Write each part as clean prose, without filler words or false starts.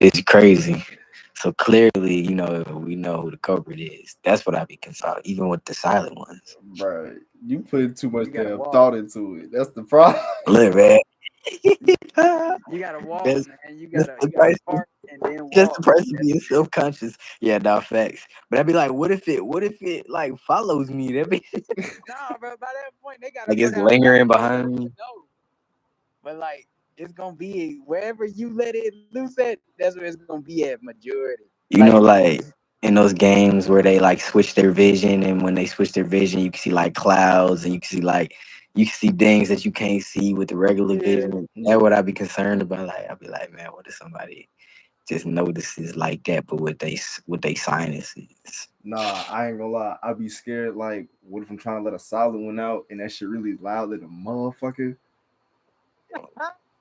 It's crazy. So clearly, we know who the culprit is. That's what I be concerned, even with the silent ones. Bro, you put too much You gotta damn walk. thought into it. That's the problem. Look, man. You gotta walk, that's, man. You that's gotta the you gotta price. park and then That's walk. the price of being self conscious. Yeah, nah, facts. But I'd be like, what if it like follows me? That be Nah, bro. By that point, they gotta like put it's out lingering guidelines behind to me. know. But like, it's gonna be wherever you let it loose at. That's where it's gonna be at majority. Like, Like in those games where they like switch their vision, and when they switch their vision, you can see like clouds, and you can see things that you can't see with the regular yeah, vision. That's what I'd be concerned about. Like I'd be like, man, what if somebody just notices like that, but with they sinuses? Nah, I ain't gonna lie. I'd be scared. Like, what if I'm trying to let a solid one out and that shit really loud than a motherfucker?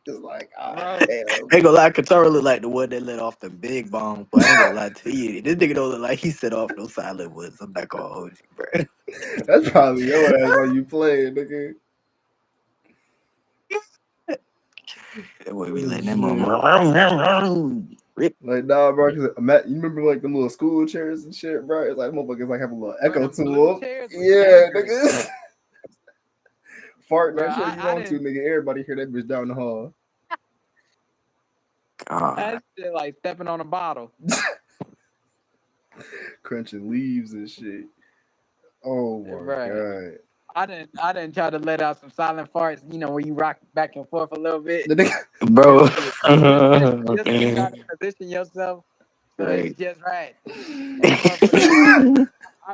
It's like, bro. damn. I ain't gonna lie, Katara look like the one that let off the big bomb, but I ain't gonna lie to you. This nigga don't look like he set off no silent ones. I'm not gonna hold you, bro. That's probably your ass while you playing, nigga. That way we Oh, letting them shit. rip. Like, nah, bro. Cause you remember like them little school chairs and shit, bro? It's like motherfuckers like have a little Bro, echo them to blue them. chairs was Yeah, dangerous. nigga. Fart Bro, that shit you I want to, didn't. nigga. Everybody hear that bitch down the hall. God, That shit like stepping on a bottle. Crunching leaves and shit. Oh my Right. god. I didn't try to let out some silent farts, where you rock back and forth a little bit. The nigga, bro. Just to try to position yourself so it's Right. just right. And that motherfucker,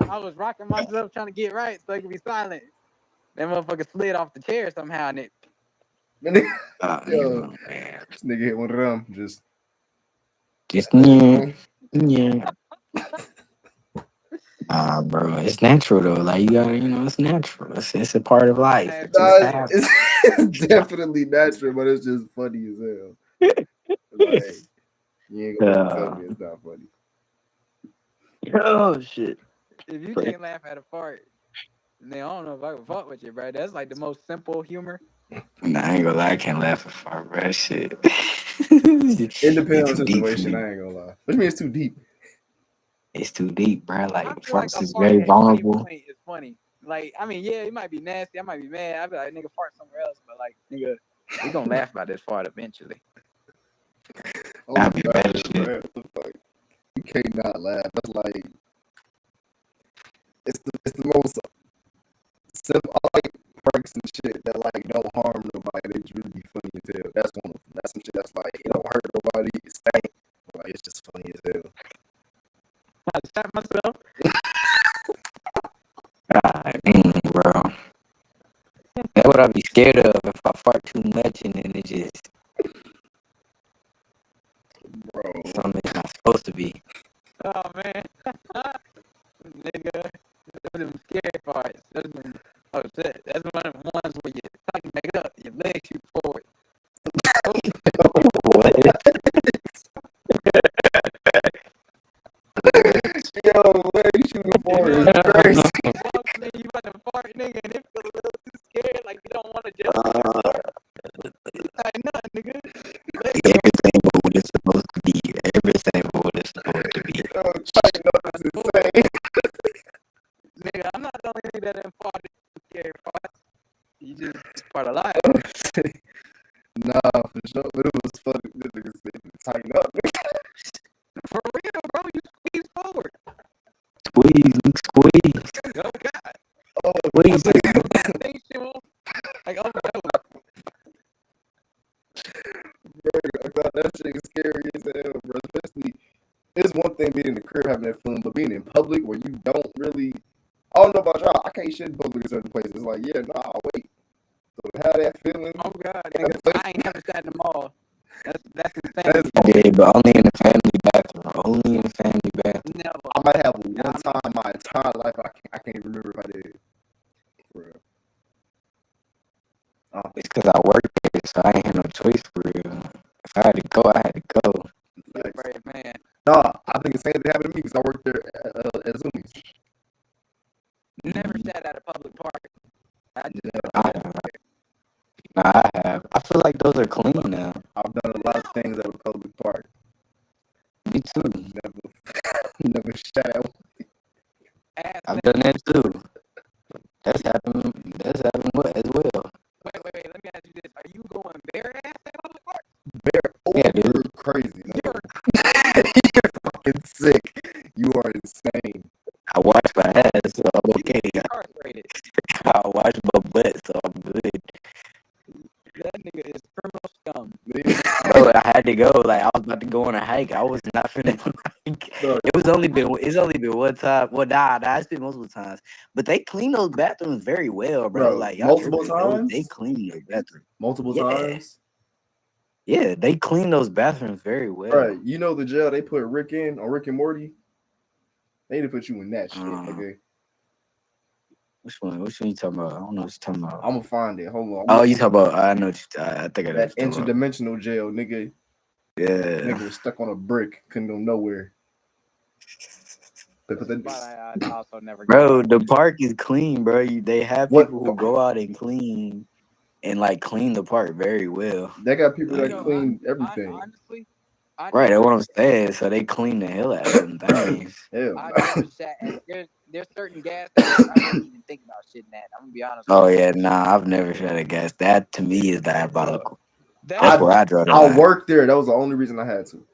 I was rocking myself trying to get right so it could be silent. That motherfucker slid off the chair somehow, and it. the nigga, yo, Man. this nigga hit one of them. Just Just yeah, goddamn. yeah. Bro, it's natural though. Like you gotta, it's natural. It's a part of life. It Nasty just Nah, as hell. happens. it's definitely natural, but it's just funny as hell. Like, you ain't gonna fucking tell Uh, me it's not funny. oh shit. If you can't laugh at a fart, then I don't know if I can fuck with you, bro. That's like the most simple humor. Nah, I ain't gonna lie. I can't laugh at far, bro. Shit. It You depends on too the deep for situation. me. I ain't gonna lie. What do you mean it's too deep? It's too deep, bro. I Like feel like farts a is fart very at any vulnerable. point is funny. Like, I mean, yeah, it might be nasty. I might be mad. I'd be like, nigga, fart somewhere else. But like, nigga, we gonna laugh about this fart eventually. Oh I'll be god, bad as shit. bro. What the fuck? You can't not laugh. That's like it's the most simple. I like pranks and shit that like don't harm nobody. They just really be funny as hell. That's one of them. That's some shit that's like it don't hurt nobody. It's stank. Like it's just funny as hell. I shot myself. God dang, bro. That's what I'd be scared of if I fart too much and then it just Bro. something it's not supposed to be. Oh man, nigga, those them scary farts. Oh shit, that's one of the ones where you tighten back up, your legs shoot forward. Oh, What? Yo, what are you shooting for? you It's know, crazy. you walk and then you about to fart, nigga, and it feel a little too scared, like you don't want to just tighten up, nigga. Legs go Everything but what it's supposed to be. Everything but what it's supposed to be. Yo, tighten up is insane. nigga, I'm not the only nigga that done farted scary farts. You just fart a lot. Oh, shit. Nah, for sure. But it was funny. This nigga said tighten up. For real, bro, you squeeze forward. Squeeze, Luke, squeeze. Oh god. Oh, Squeeze. Sensational. Like overdose. bro, I thought that shit is scary as hell, bro. Especially, it's one thing being in the crib having that feeling, but being in public where you don't really. I don't know about y'all. I can't shit in public in certain places. It's like, yeah, nah, wait. So to have that feeling, Oh god, nigga. I ain't never sat in the mall. That's that insanity. is Yeah, but only in the family bathroom. Only in the family bathroom. Never. I might have one Nah, time my entire life. I can't even remember if I did. For real. It's because I work there, so I ain't had no choice for real. If I had to go, I had to go. you're a brave man. Nah, I think the same thing happened to me because I worked there at Zoomies. Never sat at a public park. I just I, I have. I feel like those are clean now. I've done a lot of things at a public park. to go. Like I was about to go on a hike. I was not finna like. Dog, It's only been one time. Well, nah, it's been multiple times. But they clean those bathrooms very well, bro. bro, Like y'all multiple tripping. They times, clean those bathrooms. multiple Yeah, times. yeah, they clean those bathrooms very well. Right, you know the jail they put Rick in on Rick and Morty. They need to put you in that shit. Okay, Which one? Which one you talking about? I don't know what you're talking about. I'm gonna find it. Hold on. Oh, you talking about? I know. What I think I know. That What you're talking about. interdimensional jail, nigga. Yeah. Nigga was stuck on a brick, couldn't go nowhere. They put But that. I also never. Bro, the park is clean, bro. They have What- people who go out and clean and like clean the park very well. They got people You that know, clean everything. Honestly, Right, that's what I'm saying. So they clean the hell out of them things. Hell, I never sat at there's certain gas stations I wouldn't even think about shitting at. I'm gonna be honest. Oh with you. yeah, nah, I've never shot a gas. That to me is diabolical. That- That's where I draw the I line. worked there. That was the only reason I had to.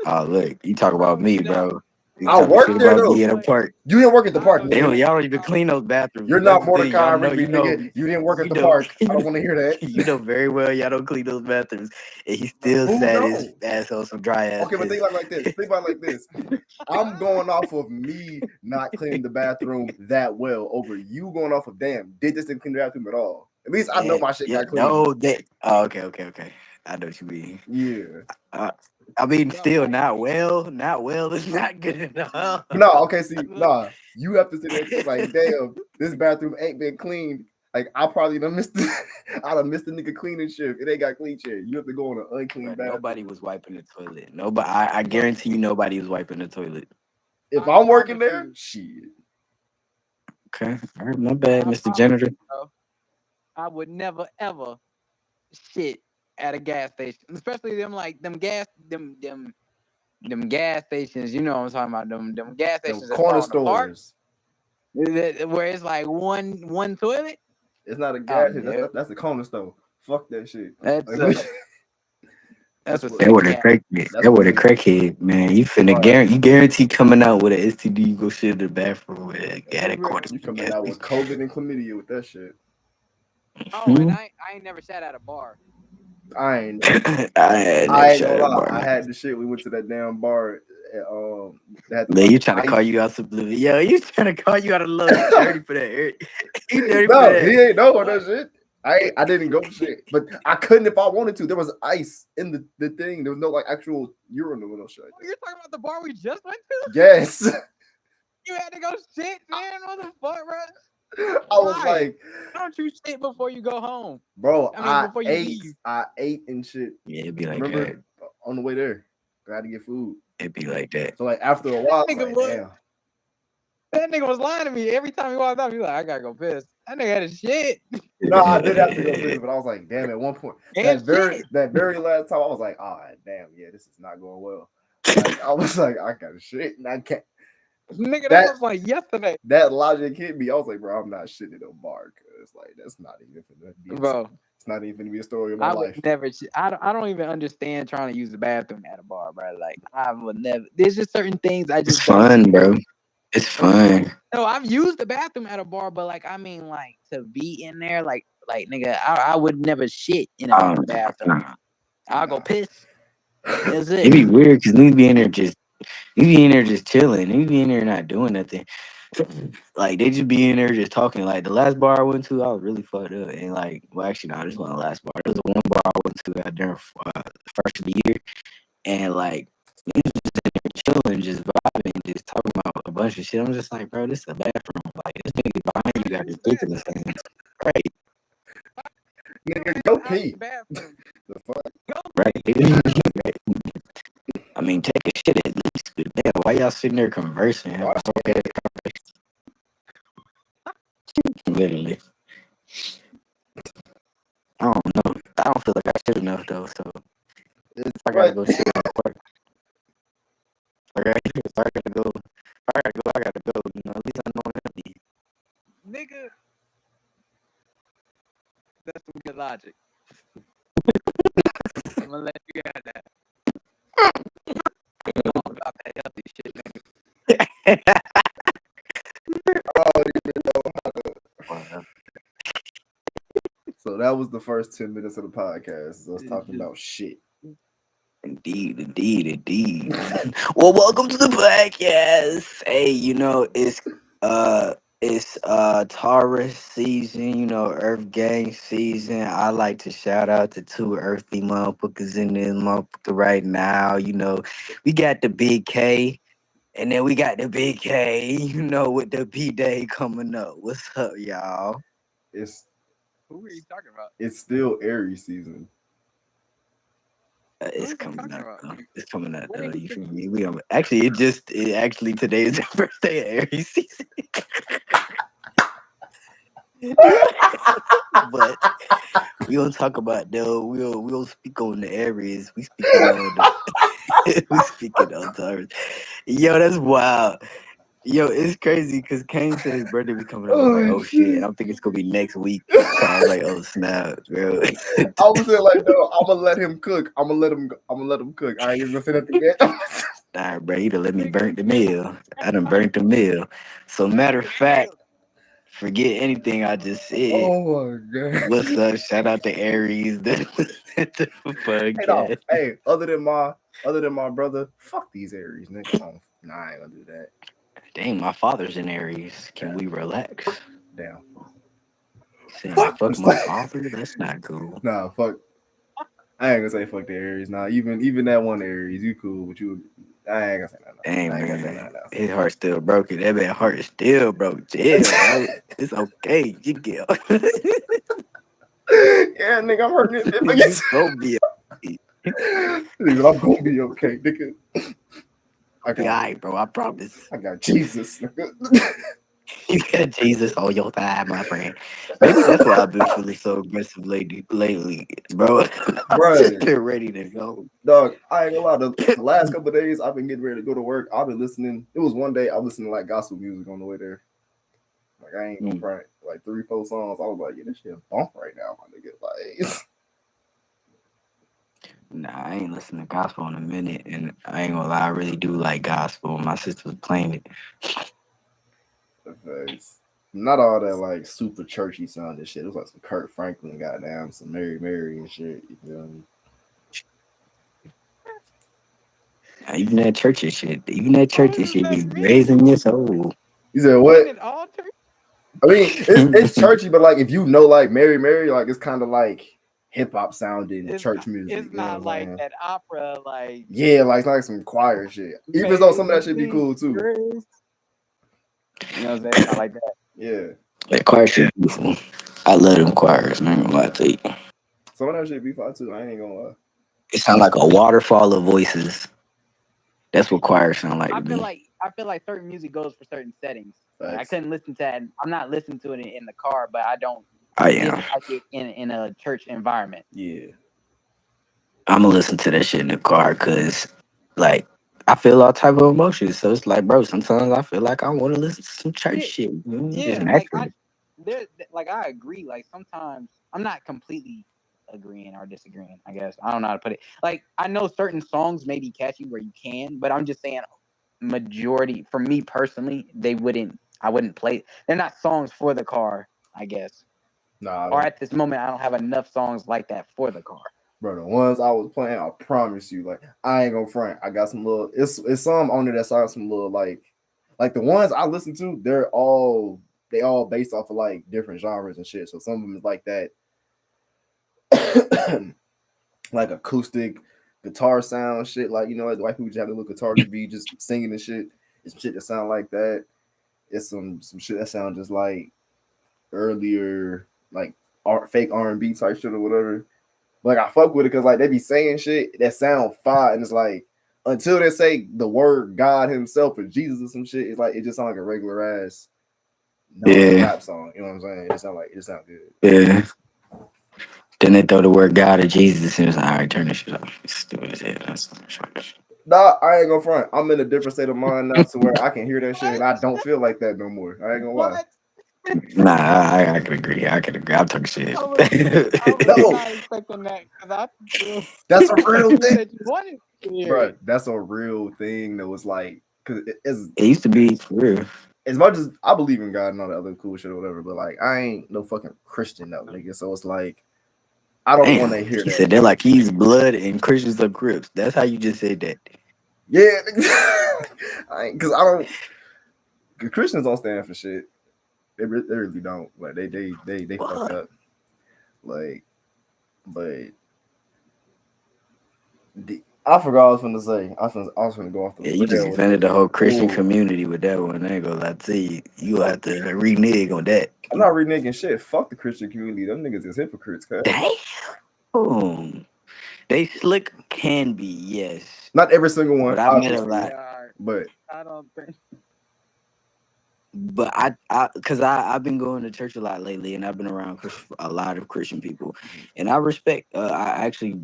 Oh look, you talk about me, bro. You I talking worked shit there, about though. me in the park. You didn't work at the park. They don't, Nigga. y'all don't even clean those bathrooms. You're not That's the thing. Mordecai Y'all know, Rigby, you know, nigga. You didn't work at you the know- park. I don't want to hear that. you know very well y'all don't clean those bathrooms, and he still Who sat his don't? ass on some dry ass. Okay, but think about it like this. Think about it like this. I'm going off of me not cleaning the bathroom that well over you going off of damn. Did this didn't clean the bathroom at all? At least I know my shit got clean. No, they. Oh, okay. I know what you mean. Yeah. I mean, No, still like- not well. Not well is not good enough. No, okay, see, nah. You have to sit there and think like, damn, this bathroom ain't been cleaned. Like I probably done missed the I done missed the nigga cleaning shift. It ain't got clean shit. You have to go on an unclean But bathroom. nobody was wiping the toilet. Nobody. I guarantee you, nobody was wiping the toilet. If I'm working there, shit. Okay. All right. My bad, I Mr. promise Janitor. you, bro, I would never ever shit at a gas station, especially them gas stations. You know what I'm talking about? Them gas Them stations that corner fall apart, stores. where it's like one toilet. It's not a gas shit. no. That's the corner store. Fuck that shit. That's Like, that's what- a That would a gas. crackhead. That would a crackhead, man. You finna Right. you guarantee coming out with an STD. You go shit in the bathroom with a quarter. you coming out with COVID and chlamydia with that shit. Oh, and I ain't never sat at a bar. I ain't I ain't gonna lie. I had the shit. We went to that damn bar. Man, you trying to call you out subliminal? Yo, you trying to call you out of love? You dirty for that. You dirty for No, that. he ain't know that shit. I didn't go shit, but I couldn't if I wanted to. There was ice in the thing. There was no like actual urinal or no shit. You're talking about the bar we just went to? Yes. You had to go shit, man. What the fuck, bro? I was Why? like, Why don't you shit before you go home? bro, I mean, before you leave. I ate and shit. Yeah, it'd be like Remember that. on the way there, I had to get food. It'd be like that. So like after a while, I was Nigga like, was- damn. That nigga was lying to me every time he walked out. He was like, I gotta go piss. That nigga had his shit. No, I did have to go visit, but I was like, damn. At one point, And that very last time, I was like, oh damn, yeah, this is not going well. Like, I was like, I got shit, and I can't. Nigga, That- that was like yesterday. That logic hit me. I was like, bro, I'm not shitting at a bar because like that's not even gonna be. Bro, It's not even gonna be a story of my I life. would never. I don't even understand trying to use the bathroom at a bar, bro. Like I would never. There's just certain things I It's just don't. fun, bro. It's fun. No, I've used the bathroom at a bar, but like I mean, like to be in there, like nigga, I would never shit in a bathroom. Nah. I'll go piss. That's It'd it. be weird because we be in there just chilling. We be in there not doing nothing. Like they just be in there just talking. Like the last bar I went to, I was really fucked up. And like, well, actually, no, this wasn't the last bar. There was one bar I went to out there first of the year, and like we was just in there chilling, just vibing, just talking about a bunch of shit. I'm just like, bro, this is a bathroom. Like this nigga behind you got ridiculous things, right? Nigga, go Out pee. the bathroom. The fuck? Right. I mean, take a shit at least. But damn, why y'all sitting there conversing? Have a okay conversation. Literally. I don't know. I don't feel like I should enough though. So It's I gotta right. go shit in the park. I gotta go. I gotta go. You know, at least I know I'm empty. Nigga, that's some good logic. I'm gonna let you have that. I know about that healthy shit, nigga. I don't even know how to. So that was the first 10 minutes of the podcast. Us talking about shit. Indeed. Well, welcome to the podcast. Hey, it's Taurus season, Earth Gang season. I like to shout out to two earthy motherfuckers in this motherfucker right now. We got the big K, and then we got the big K, with the P Day coming up. What's up, y'all? It's Who are you talking about? it's still Aries season. Who It's is he coming talking up. about? It's coming up. What did he You say? feel me? Actually today is the first day of Aries season. But we don't talk about though. We'll speak on the Aries. We speaking on the we speaking on Taurus. Yo, that's wild. Yo, it's crazy because Kane said his birthday was coming up. I was like, Oh oh shit. shit! And I'm thinking it's gonna be next week. So I was like, oh snap, bro. I was there like, no, I'm gonna let him cook. I'm gonna let him cook. I ain't even gonna say nothing again. Nah, bro, you done let me burn the meal. I done burnt the meal. So matter of fact, forget anything I just said. Oh my god! What's up? Shout out to Aries, the Hey, no, podcast. hey, other than my brother, fuck these Aries, nigga. Oh, nah, I ain't gonna do that. Dang, my father's in Aries. Can we relax? Damn. Saying Fuck. fuck my father? That's not cool. Nah, fuck. I ain't gonna say fuck the Aries. Nah, even that one Aries, you cool, but you, I ain't gonna say nothing. Dang, I ain't gonna say man. nothing else. His heart's still broken. That man heart is still broke. Chill, bro. It's okay. You get Yeah, nigga, I'm hurting it. you go be Nigga, I'm gonna be okay, nigga. I be got, alright, bro. I promise. I got Jesus, nigga. You got Jesus on your side, my friend. Maybe that's why I've been feeling so aggressive lately, bro. I've just Bruh, been ready to go. dog, I ain't gonna lie. The last couple of days, I've been getting ready to go to work. I've been listening. It was one day I listened to like gospel music on the way there. Like I ain't gonna Mm. front. Like 3-4 songs. I was like, yeah, this shit bump right now, my nigga. Like, Nah, I ain't listened to gospel in a minute, and I ain't gonna lie, I really do like gospel. My sister was playing it. the face. Not all that like super churchy sounding shit. It was like some Kurt Franklin, goddamn, some Mary and shit. You feel me? Now, even that What churchy does shit that be mean? raising your soul. You said Ain't what? it all church? I mean, it's churchy, but like if you know like Mary, like it's kind of like hip hop sounding church music. It's You know not what I'm like saying? that opera, like Yeah, like it's like some choir shit. Even though some of that should be Amazing cool too. Grace. You know what I'm saying? It's not like that. Yeah, That choir shit beautiful. I love them choirs, man. I ain't gonna lie to you. some of that shit be fine too. I ain't gonna lie. It sound like a waterfall of voices. That's what choirs sound like to me. I feel like certain music goes for certain settings. Like I Facts. couldn't listen to that. I'm not listening to it in the car, but I don't I am. dislike it in a church environment. Yeah. I'm gonna listen to that shit in the car because, like, I feel all type of emotions. So it's like, bro, sometimes I feel like I want to listen to some church Yeah, shit. Just yeah. naturally. I agree. Like sometimes I'm not completely agreeing or disagreeing. I guess I don't know how to put it. Like I know certain songs may be catchy where you can, but I'm just saying majority for me personally, I wouldn't play. They're not songs for the car, I guess. Nah, Or at this moment, I don't have enough songs like that for the car. bro, the ones I was playing, I promise you, like I ain't gonna front. I got some little. It's some on there that sounds some little like the ones I listen to. They all based off of like different genres and shit. So some of them is like that, like acoustic guitar sound shit. Like like the white people just have a little guitar to be just singing and shit. It's shit that sound like that. It's some shit that sound just like earlier like fake R&B type shit or whatever. Like I fuck with it because like they be saying shit that sound fire, and it's like until they say the word God Himself or Jesus or some shit, it's like it just sounds like a regular ass Yeah, rap song. You know what I'm saying? It sound good. yeah. Then they throw the word God or Jesus, and it's like, all right, turn this shit off. It's stupid as hell. That's Nah, I ain't gonna front. I'm in a different state of mind now to where I can hear that shit and I don't feel like that no more. I ain't gonna lie. What? Nah, I can agree. I'm talking shit. I was No, not expecting that because I feel that's a real thing, that you wanted to hear bro. it. That's a real thing that was like, cause it's It used to be for real. as much as I believe in God and all the other cool shit or whatever, but like I ain't no fucking Christian though, nigga. So it's like I don't Damn. want to hear He that. said they're like he's blood and Christians are Crips. That's how you just said that. Yeah, because I don't. Cause Christians don't stand for shit. They really don't. Like they fucked What? up. Like, but I forgot what I was gonna say. I was gonna go off the. Yeah, you just rail with offended it. the whole Christian Ooh. community with that one. I ain't gonna lie to you. You have to renege on that. I'm not reneging shit. Fuck the Christian community. Them niggas is hypocrites. Cause Damn. They slick can be, yes. not every single one, But I've met a obviously. lot. But I don't think. But cause I've been going to church a lot lately, and I've been around a lot of Christian people, and I respect. I actually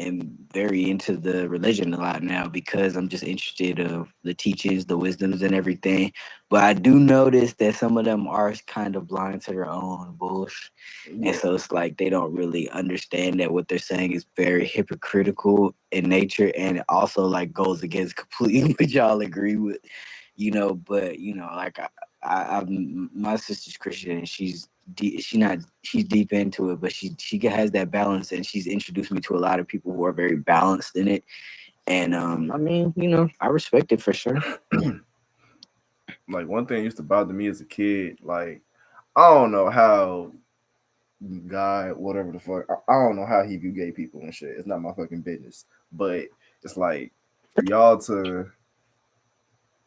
am very into the religion a lot now because I'm just interested of the teachings, the wisdoms, and everything. But I do notice that some of them are kind of blind to their own bullshit, yeah, and so it's like they don't really understand that what they're saying is very hypocritical in nature, and it also like goes against completely what y'all agree with. But like my sister's Christian, and she's she's deep into it, but she has that balance, and she's introduced me to a lot of people who are very balanced in it. And I mean, I respect it for sure. like one thing used to bother me as a kid. Like I don't know how God, whatever the fuck. I don't know how he view gay people and shit. It's not my fucking business. But it's like for y'all to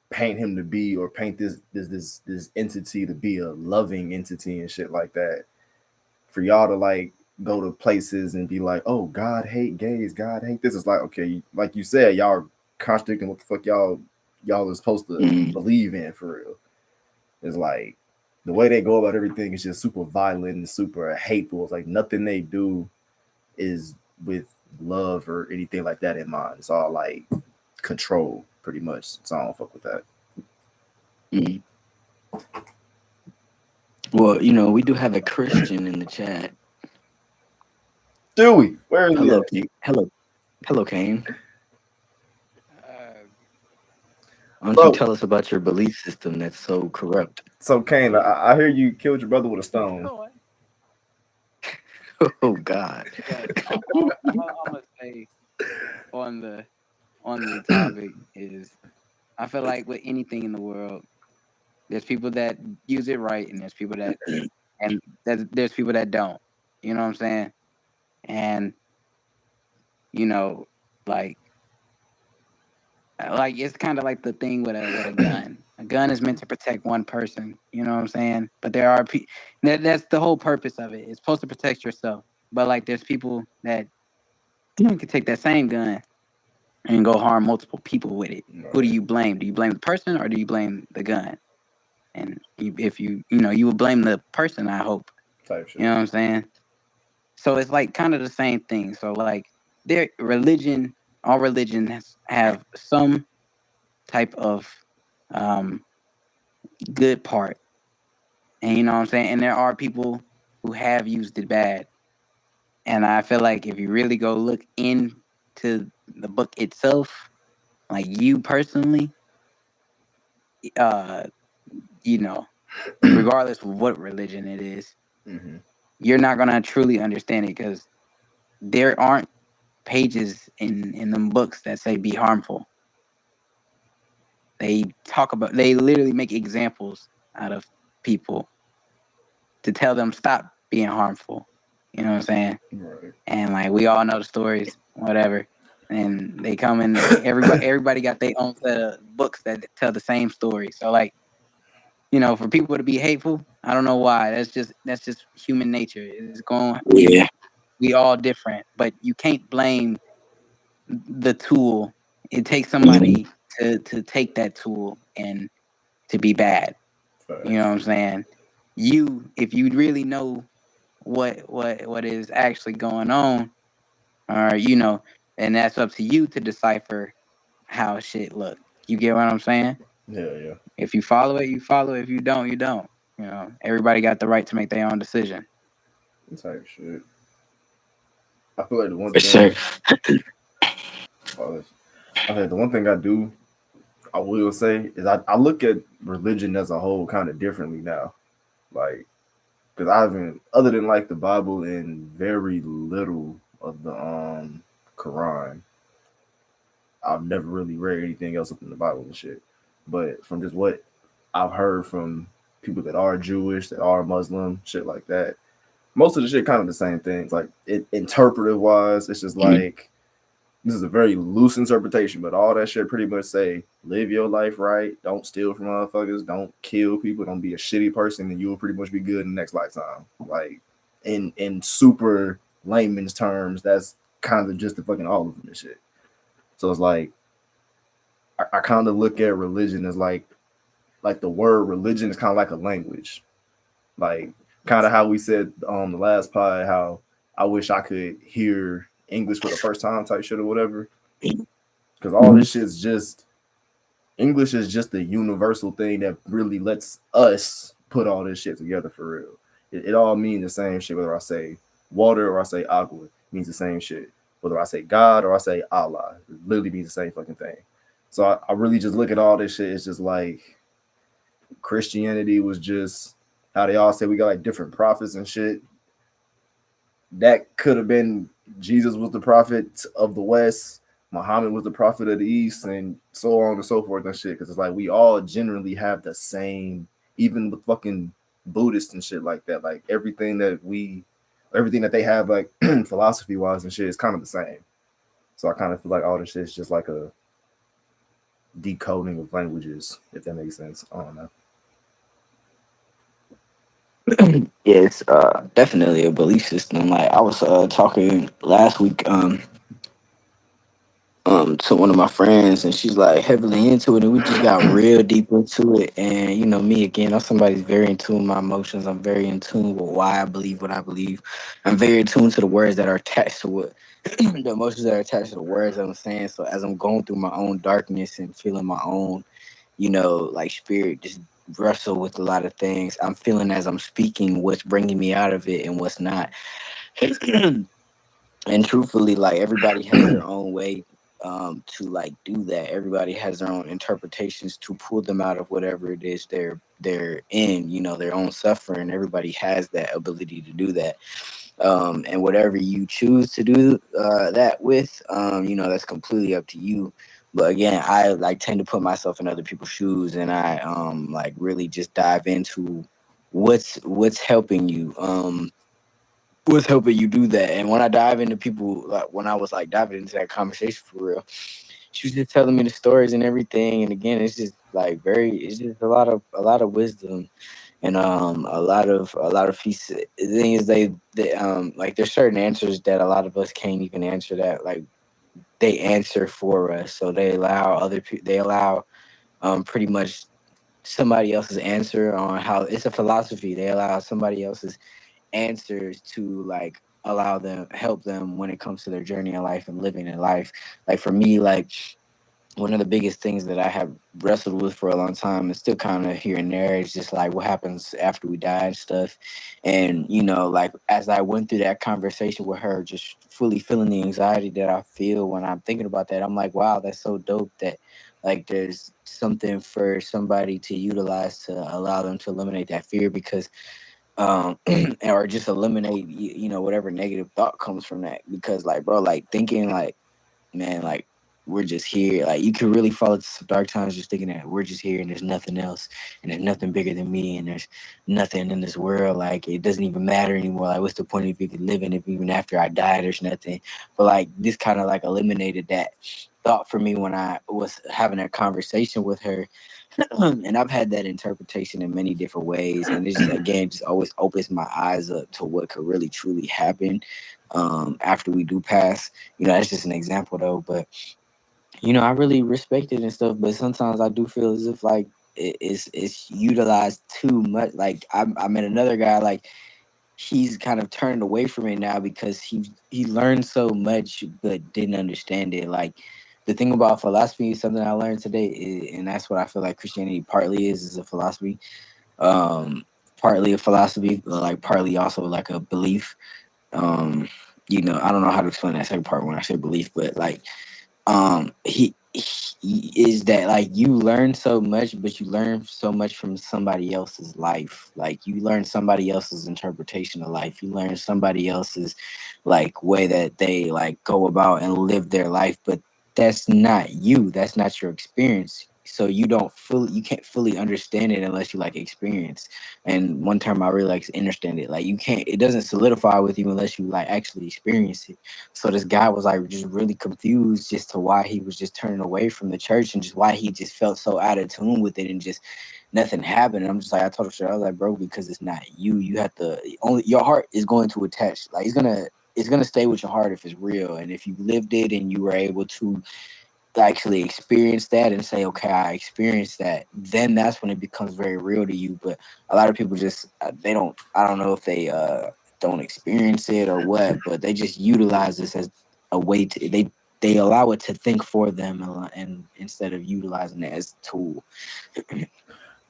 paint him to be or paint this entity to be a loving entity and shit like that. For y'all to like go to places and be like, oh, God hate gays, God hate this. It's like, okay, like you said, y'all are contradicting what the fuck y'all are supposed to believe in for real. It's like the way they go about everything is just super violent and super hateful. It's like nothing they do is with love or anything like that in mind. It's all like control, pretty much. So I don't fuck with that. Mm. Well, we do have a Christian in the chat. Do we? Where is Hello, he? Kane. Hello, Kane. Why don't Bro, you tell us about your belief system that's so corrupt? so Kane, I hear you killed your brother with a stone. Oh God. I'm gonna say on the topic is I feel like with anything in the world, there's people that use it right, and there's people that there's people that don't. You know what I'm saying? And like it's kind of like the thing with a gun. A gun is meant to protect one person. You know what I'm saying? But there are that's the whole purpose of it. It's supposed to protect yourself. But like, there's people that can take that same gun and go harm multiple people with it. Right. Who do you blame? Do you blame the person or do you blame the gun? And if you would blame the person, I hope. Type shit. You know what I'm saying? So it's like kind of the same thing. So like all religions have some type of good part. And you know what I'm saying? And there are people who have used it bad. And I feel like if you really go look into the book itself, like you personally, regardless of what religion it is, you're not gonna truly understand it because there aren't pages in them books that say be harmful. They literally make examples out of people to tell them stop being harmful. You know what I'm saying? Right. And like we all know the stories, whatever. And they come in. Everybody got their own set of books that tell the same story. So like, for people to be hateful, I don't know why. That's just human nature. It's going. Yeah. We all different, but you can't blame the tool. It takes somebody to take that tool and to be bad. You know what I'm saying? If you really know what is actually going on, or and that's up to you to decipher how shit look. You get what I'm saying? Yeah. If you follow it, you follow it. If you don't, you don't. Everybody got the right to make their own decision. Type shit. I feel like the one For thing. sure. I think the one thing I will say is I look at religion as a whole kind of differently now. Like because I haven't, other than like the Bible and very little of the Quran, I've never really read anything else up in the Bible and shit. But from just what I've heard from people that are Jewish, that are Muslim, shit like that, most of the shit kind of the same things. Like interpretive wise, it's just like this is a very loose interpretation, but all that shit pretty much say live your life right, don't steal from motherfuckers, don't kill people, don't be a shitty person, and you'll pretty much be good in the next lifetime. Like in super layman's terms, that's kind of just the fucking all of them and shit. So it's like I kind of look at religion as like the word religion is kind of like a language, like kind of how we said on the last pod how I wish I could hear English for the first time type shit or whatever. Because all this shit's just English is just the universal thing that really lets us put all this shit together for real. It all means the same shit, whether I say water or I say agua, it means the same shit. Whether I say God or I say Allah, it literally means the same fucking thing. So I really just look at all this shit. It's just like Christianity was just how they all say we got like different prophets and shit. That could have been Jesus was the prophet of the West, Muhammad was the prophet of the East, and so on and so forth and shit. Because it's like we all generally have the same, even with fucking Buddhists and shit like that. Like everything that they have, like philosophy wise and shit, is kind of the same. So I kind of feel like all this shit is just like a decoding of languages, if that makes sense. I don't know. Yeah, it's definitely a belief system. Like I was talking last week to one of my friends, and she's like heavily into it, and we just got real deep into it. And you know me again, I'm somebody who's very in tune with my emotions. I'm very in tune with why I believe what I believe. I'm very in tune to the words that are attached to what the emotions that are attached to the words that I'm saying. So as I'm going through my own darkness and feeling my own, like spirit just wrestle with a lot of things, I'm feeling as I'm speaking what's bringing me out of it and what's not. And truthfully, like everybody has their own way to like do that. Everybody has their own interpretations to pull them out of whatever it is they're in, their own suffering. Everybody has that ability to do that. And whatever you choose to do that with, that's completely up to you. But again, I like tend to put myself in other people's shoes, and I like really just dive into what's helping you. Was helping you do that. And when I dive into people, like when I was like diving into that conversation for real, she was just telling me the stories and everything. And again, it's just like it's just a lot of wisdom and a lot of peace. The thing is, they like there's certain answers that a lot of us can't even answer, that like they answer for us. So they allow other people. They allow pretty much somebody else's answer on how it's a philosophy. They allow somebody else's answers to like help them when it comes to their journey in life and living in life. Like for me, like one of the biggest things that I have wrestled with for a long time and still kind of here and there is just like what happens after we die and stuff. And like as I went through that conversation with her, just fully feeling the anxiety that I feel when I'm thinking about that, I'm like, wow, that's so dope that like there's something for somebody to utilize to allow them to eliminate that fear, because or just eliminate whatever negative thought comes from that. Because like bro, like thinking like, man, like we're just here, like you can really fall into some dark times just thinking that we're just here and there's nothing else and there's nothing bigger than me and there's nothing in this world, like it doesn't even matter anymore. Like what's the point if you could live in, if even after I die there's nothing. But like this kind of like eliminated that thought for me when I was having that conversation with her. And I've had that interpretation in many different ways, and this again just always opens my eyes up to what could really truly happen after we do pass. That's just an example though, but I really respect it and stuff. But sometimes I do feel as if like it's utilized too much. Like I met another guy, like he's kind of turned away from it now because he learned so much but didn't understand it. Like the thing about philosophy is something I learned today, and that's what I feel like Christianity partly is a philosophy. Partly a philosophy, but like partly also like a belief. I don't know how to explain that second part when I say belief, but like he is that like you learn so much, but you learn so much from somebody else's life. Like you learn somebody else's interpretation of life. You learn somebody else's like way that they like go about and live their life, but that's not you. That's not your experience. So you can't fully understand it unless you like experience. And one term I really like is understand it. Like it doesn't solidify with you unless you like actually experience it. So this guy was like just really confused just to why he was just turning away from the church and just why he just felt so out of tune with it and just nothing happened. And I'm just like, I told him, I was like, bro, because it's not you. You have to only your heart is going to attach. Like it's gonna stay with your heart if it's real. And if you lived it and you were able to actually experience that and say, okay, I experienced that, then that's when it becomes very real to you. But a lot of people just they don't. I don't know if they don't experience it or what, but they just utilize this as a way to they allow it to think for them and instead of utilizing it as a tool.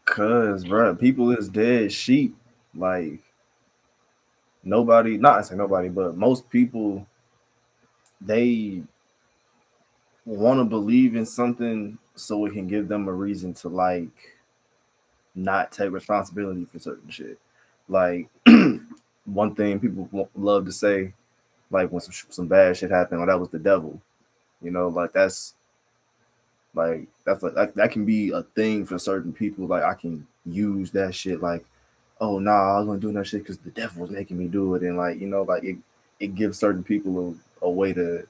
Cause, bro, people is dead sheep. Like nobody, not I say nobody, but most people, they want to believe in something so it can give them a reason to like not take responsibility for certain shit. Like one thing people love to say, like when some bad shit happened, oh, that was the devil. You know, like that's like that can be a thing for certain people. Like I can use that shit like, oh nah, I was gonna do that shit because the devil was making me do it, and like like it gives certain people a way to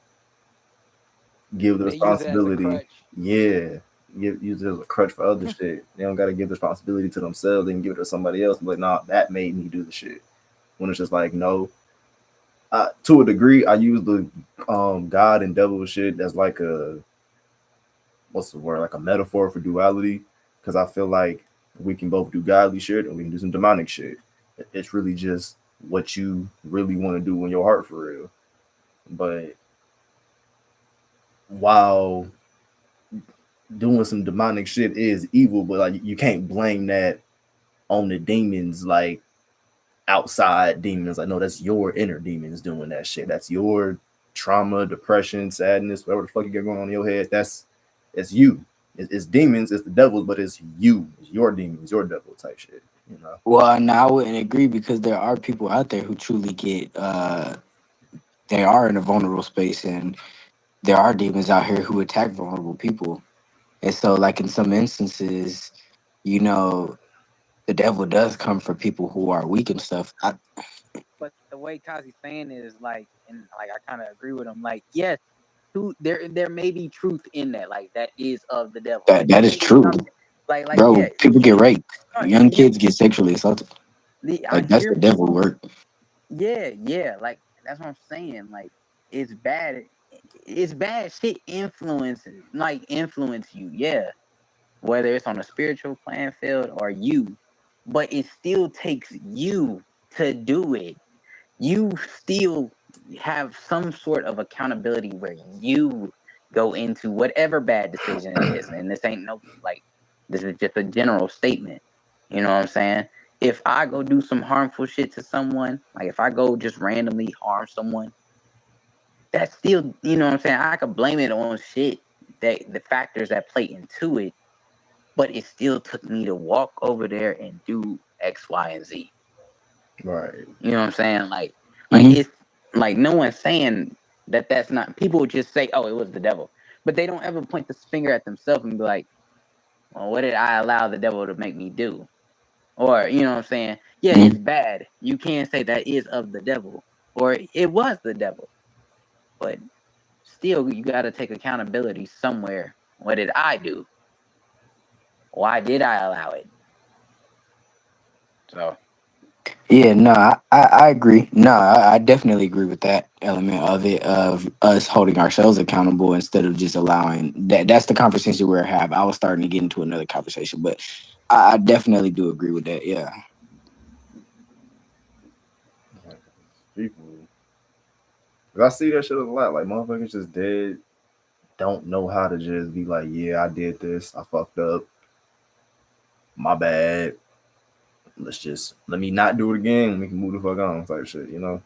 give the They use it as a responsibility. crutch. Yeah, use it as a crutch for other shit. They don't gotta give the responsibility to themselves. They can give it to somebody else. But nah, that made me do the shit. When it's just like no, to a degree, I use the God and devil shit as like a what's the word, like a metaphor for duality, because I feel like we can both do godly shit and we can do some demonic shit. It's really just what you really want to do in your heart for real. But while doing some demonic shit is evil, but like you can't blame that on the demons, like outside demons. Like no, that's your inner demons doing that shit. That's your trauma, depression, sadness, whatever the fuck you got going on in your head. It's you. It's demons. It's the devils, but it's you. It's your demons, your devil type shit. You know. Well, no, I wouldn't agree because there are people out there who truly get they are in a vulnerable space and there are demons out here who attack vulnerable people. And so like in some instances, you know, the devil does come for people who are weak and stuff. But the way Kazi's saying it is like, and like I kind of agree with him. Like, yes, there may be truth in that. Like that is of the devil. Like That there is may be true. something. Like Bro, yeah, people get raped. Young yeah. kids get sexually assaulted. I Like that's hear the devil work. yeah. Like that's what I'm saying. Like it's bad. It's bad shit influence you. Yeah, whether it's on a spiritual playing field or you, but it still takes you to do it. You still have some sort of accountability where you go into whatever bad decision it is. And this ain't no like this is just a general statement. You know what I'm saying? If I go do some harmful shit to someone, like if I go just randomly harm someone, that's still, you know what I'm saying? I could blame it on shit that the factors that play into it, but it still took me to walk over there and do X, Y, and Z. Right. You know what I'm saying? Like Hmm. it's like no one's saying that that's not. People just say, "Oh, it was the devil," but they don't ever point the finger at themselves and be like, "Well, what did I allow the devil to make me do?" Or you know what I'm saying? Yeah, it's bad. You can't say that is of the devil or it was the devil, but still, you got to take accountability somewhere. What did I do? Why did I allow it? So Yeah, no, I agree. No, I definitely agree with that element of it, of us holding ourselves accountable instead of just allowing that. That's the conversation we're having. I was starting to get into another conversation, but I definitely do agree with that. Yeah. People, 'cause I see that shit a lot. Like motherfuckers just dead, don't know how to just be like, yeah, I did this, I fucked up, my bad. Let me not do it again. We can move the fuck on type shit. You know.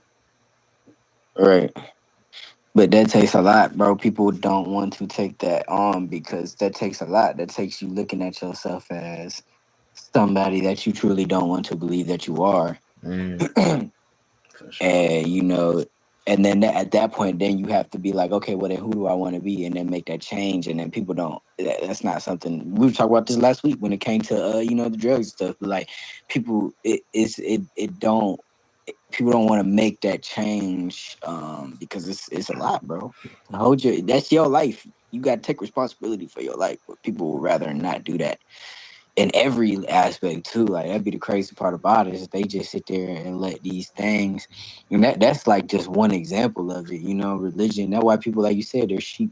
Right. But that takes a lot, bro. People don't want to take that on because that takes a lot. That takes you looking at yourself as somebody that you truly don't want to believe that you are. Mm, for sure. And and then at that point then you have to be like, okay, well then who do I want to be, and then make that change. And then people don't, that's not something we were talking about this last week when it came to the drugs stuff. But like people, it don't people don't want to make that change because it's a lot, bro. Hold your That's your life. You got to take responsibility for your life, but people would rather not do that in every aspect too. Like that'd be the crazy part about it, is they just sit there and let these things, and that's like just one example of it. Religion. That's why people, like you said, they're sheep.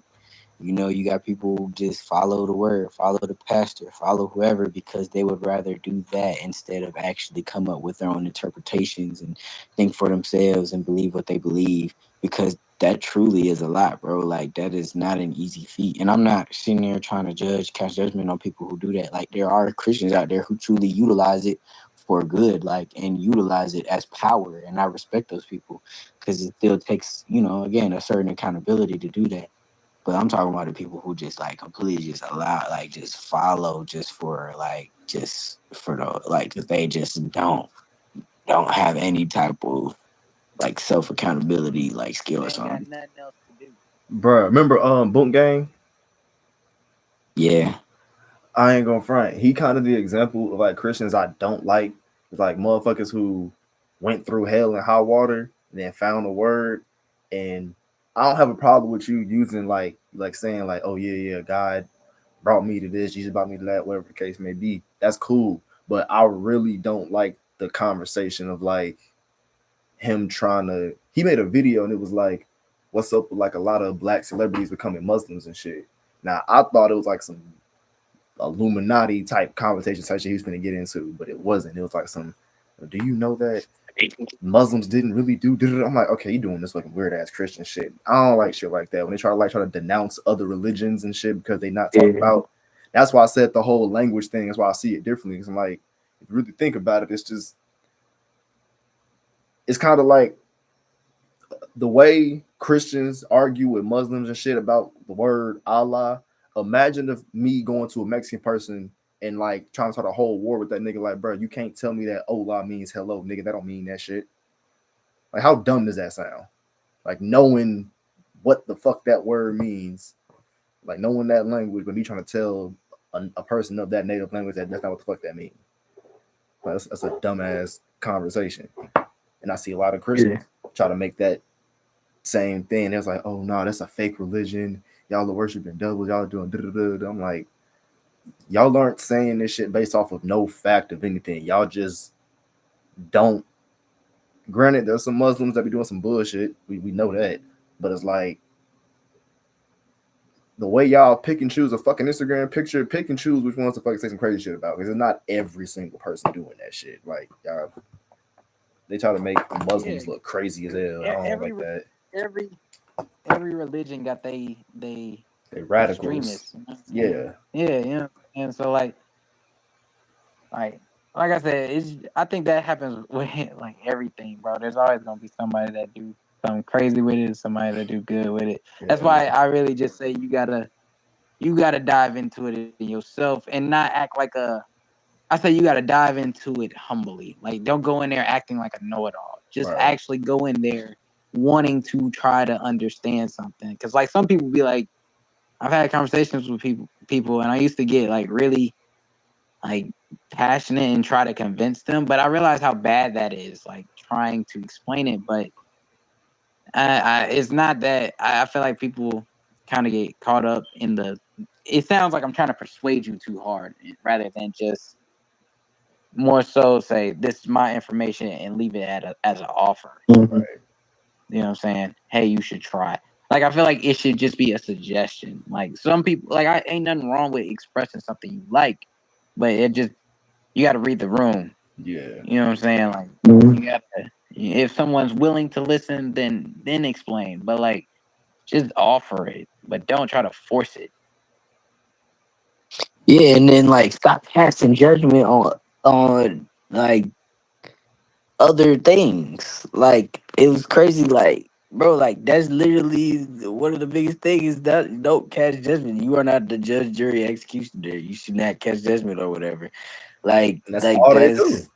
You got people who just follow the word, follow the pastor, follow whoever, because they would rather do that instead of actually come up with their own interpretations and think for themselves and believe what they believe. Because that truly is a lot, bro. Like that is not an easy feat. And I'm not sitting there trying to cast judgment on people who do that. Like there are Christians out there who truly utilize it for good, like, and utilize it as power. And I respect those people because it still takes, again, a certain accountability to do that. But I'm talking about the people who just like completely just allow, like just follow just for the like, 'cause they just don't have any type of like self accountability like skill or They ain't got something. nothing else to do. Bruh, remember Boom Gang? Yeah. I ain't gonna front. He kind of the example of like Christians I don't like. It's like motherfuckers who went through hell and high water and then found the word. And I don't have a problem with you using like saying like, oh yeah, God brought me to this, Jesus brought me to that, whatever the case may be. That's cool. But I really don't like the conversation of like him trying to. He made a video and it was like, what's up with like a lot of black celebrities becoming Muslims and shit. Now I thought it was like some Illuminati type conversation type shit he was gonna get into, but it wasn't. It was like some, do you know that Muslims didn't really do? I'm like, okay, you doing this fucking weird ass Christian shit. I don't like shit like that. When they try to denounce other religions and shit because they not talking Yeah. about. That's why I said the whole language thing. That's why I see it differently. Because I'm like, if you really think about it, it's kind of like the way Christians argue with Muslims and shit about the word Allah. Imagine if me going to a Mexican person and like trying to start a whole war with that nigga. Like, bro, you can't tell me that Allah means hello, nigga. That don't mean that shit. Like, how dumb does that sound? Like, knowing what the fuck that word means, like knowing that language, but me trying to tell a person of that native language that that's not what the fuck that means. Like, that's a dumbass conversation. And I see a lot of Christians Yeah. try to make that same thing. It was like, oh no, that's a fake religion. Y'all are worshiping devils. Y'all are doing. Da-da-da-da. I'm like, y'all aren't saying this shit based off of no fact of anything. Y'all just don't. Granted, there's some Muslims that be doing some bullshit. We know that, but it's like the way y'all pick and choose a fucking Instagram picture, pick and choose which ones to fucking say some crazy shit about. Because it's not every single person doing that shit. Like y'all, they try to make Yeah, Muslims look crazy as hell. I don't like that. every every religion got they They radicals. extremists. You know what I'm saying? Yeah. Yeah, and so like like I said, I think that happens with like everything, bro. There's always gonna be somebody that do something crazy with it, somebody that do good with it. That's Yeah. why I really just say you gotta dive into it yourself and not act like a. I say you gotta dive into it humbly. Like don't go in there acting like a know-it-all. Just Right. actually go in there wanting to try to understand something. Because like some people be like, I've had conversations with people, and I used to get like really like passionate and try to convince them, but I realize how bad that is. Like trying to explain it, but it's not that. I feel like people kind of get caught up in the. It sounds like I'm trying to persuade you too hard, rather than just more so say this is my information and leave it as an offer. Mhm. Right. You know what I'm saying? Hey, you should try. Like I feel like it should just be a suggestion. Like some people, like I ain't nothing wrong with expressing something you like, but it just you got to read the room. Yeah. You know what I'm saying? Like Mhm. you got to. If someone's willing to listen, then explain. But like just offer it, but don't try to force it. Yeah, and then like stop casting judgment on like other things. Like it was crazy. Like bro, like that's literally one of the biggest things. That don't catch judgment. You are not the judge, jury, executioner. You should not catch judgment or whatever. And that's Like all they do. that's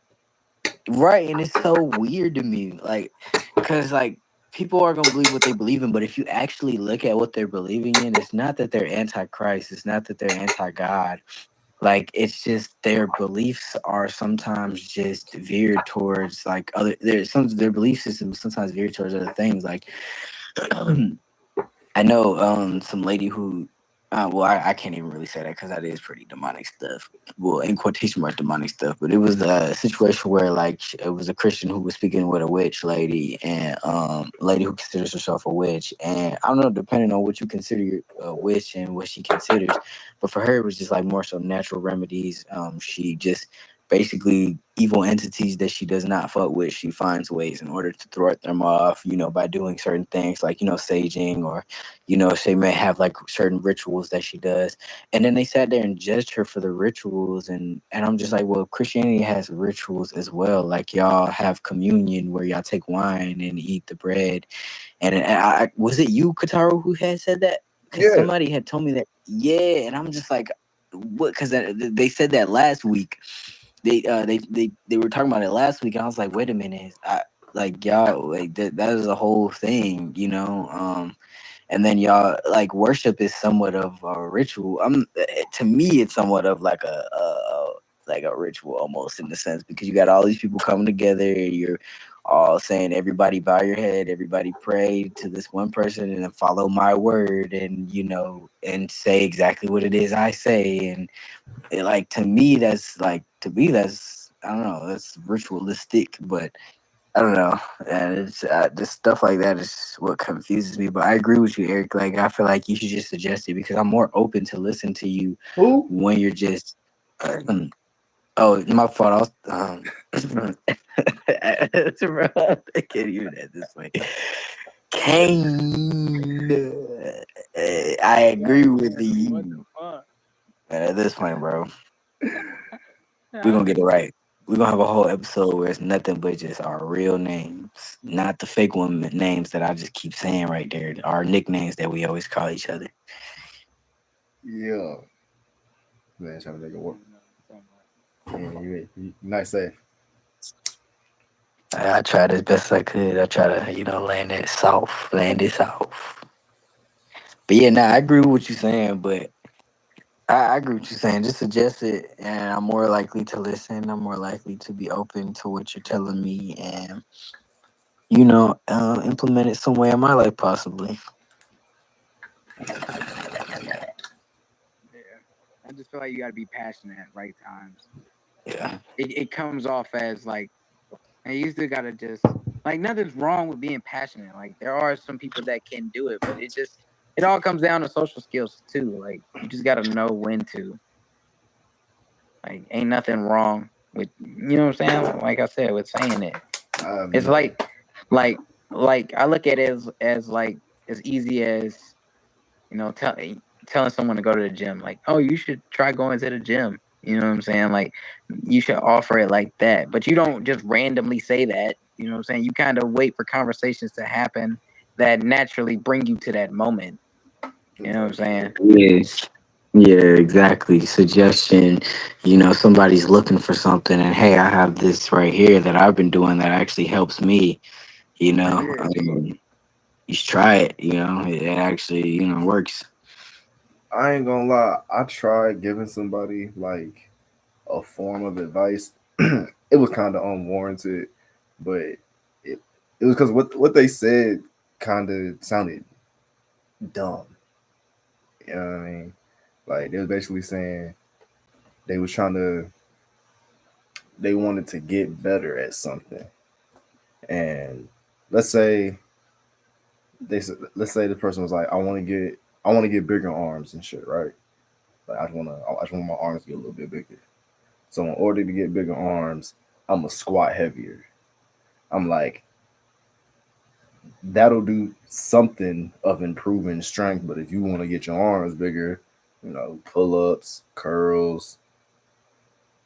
right, and it's so weird to me, like, cause like people are gonna believe what they believe in, but if you actually look at what they're believing in, it's not that they're anti-Christ. It's not that they're anti-God. Like it's just their beliefs are sometimes just veered towards like other. There's some their belief systems sometimes veered towards other things. Like I know some lady who well I can't even really say that because that is pretty demonic stuff. Well, in quotation marks demonic stuff, but it was a situation where like it was a Christian who was speaking with a witch lady and lady who considers herself a witch, and I don't know, depending on what you consider a witch and what she considers, but for her it was just like more so natural remedies. She just basically evil entities that she does not fuck with, she finds ways in order to thwart them off, you know, by doing certain things like, you know, saging, or you know, she may have like certain rituals that she does. And then they sat there and judged her for the rituals. And I'm just like, well, Christianity has rituals as well. Like y'all have communion where y'all take wine and eat the bread. And was it you, Kataru, who had said that? Because Yeah. somebody had told me that. Yeah. And I'm just like, what? Because they said that last week. They were talking about it last week. And I was like, wait a minute. Like y'all, like that is a whole thing, you know. And then y'all like worship is somewhat of a ritual. To me, it's somewhat of like a ritual almost in the sense because you got all these people coming together. You're all saying everybody bow your head, everybody pray to this one person, and then follow my word, and you know, and say exactly what it is I say, and like to me that's I don't know, that's ritualistic, but I don't know, and it's just stuff like that is what confuses me. But I agree with you, Eric. Like I feel like you should just suggest it because I'm more open to listen to you Who? when you're just. Oh, my fault. I was. Bro, I can't even at this point. Kane. I agree with you. At this point, bro, we're gonna get it right. We're gonna have a whole episode where it's nothing but just our real names, not the fake one names that I just keep saying right there. Our nicknames that we always call each other. Yeah. Man, trying to make it work. Yeah, you nice save. I tried as best I could. I try to, you know, land it soft. But yeah, nah, I agree with what you're saying, but I agree with what you're saying. Just suggest it, and I'm more likely to listen. I'm more likely to be open to what you're telling me, and you know, implement it some way in my life, possibly. Yeah. I just feel like you got to be passionate at right times. Yeah, It comes off as like, and you still got to just, like, nothing's wrong with being passionate. Like, there are some people that can do it, but it all comes down to social skills too. Like, you just got to know when to. Like, ain't nothing wrong with, you know what I'm saying? Like I said, with saying it. It's No. like, like I look at it as like as easy as, you know, telling someone to go to the gym. Like, oh, you should try going to the gym. You know what I'm saying? Like, you should offer it like that. But you don't just randomly say that. You know what I'm saying? You kind of wait for conversations to happen that naturally bring you to that moment. You know what I'm saying? yes, yeah, exactly. Suggestion. You know, somebody's looking for something, and hey, I have this right here that I've been doing that actually helps me. You know, Yeah. you should try it. You know, it actually, you know, works. I ain't gonna lie. I tried giving somebody like a form of advice. It was kind of unwarranted, but it it was because what they said kind of sounded dumb. You know what I mean? Like they was basically saying they was trying to they wanted to get better at something, and let's say let's say the person was like, I want to get bigger arms and shit, right? Like I just want my arms to get a little bit bigger. So in order to get bigger arms, I'm gonna squat heavier. I'm like, that'll do something of improving strength, but if you want to get your arms bigger, you know, pull ups, curls,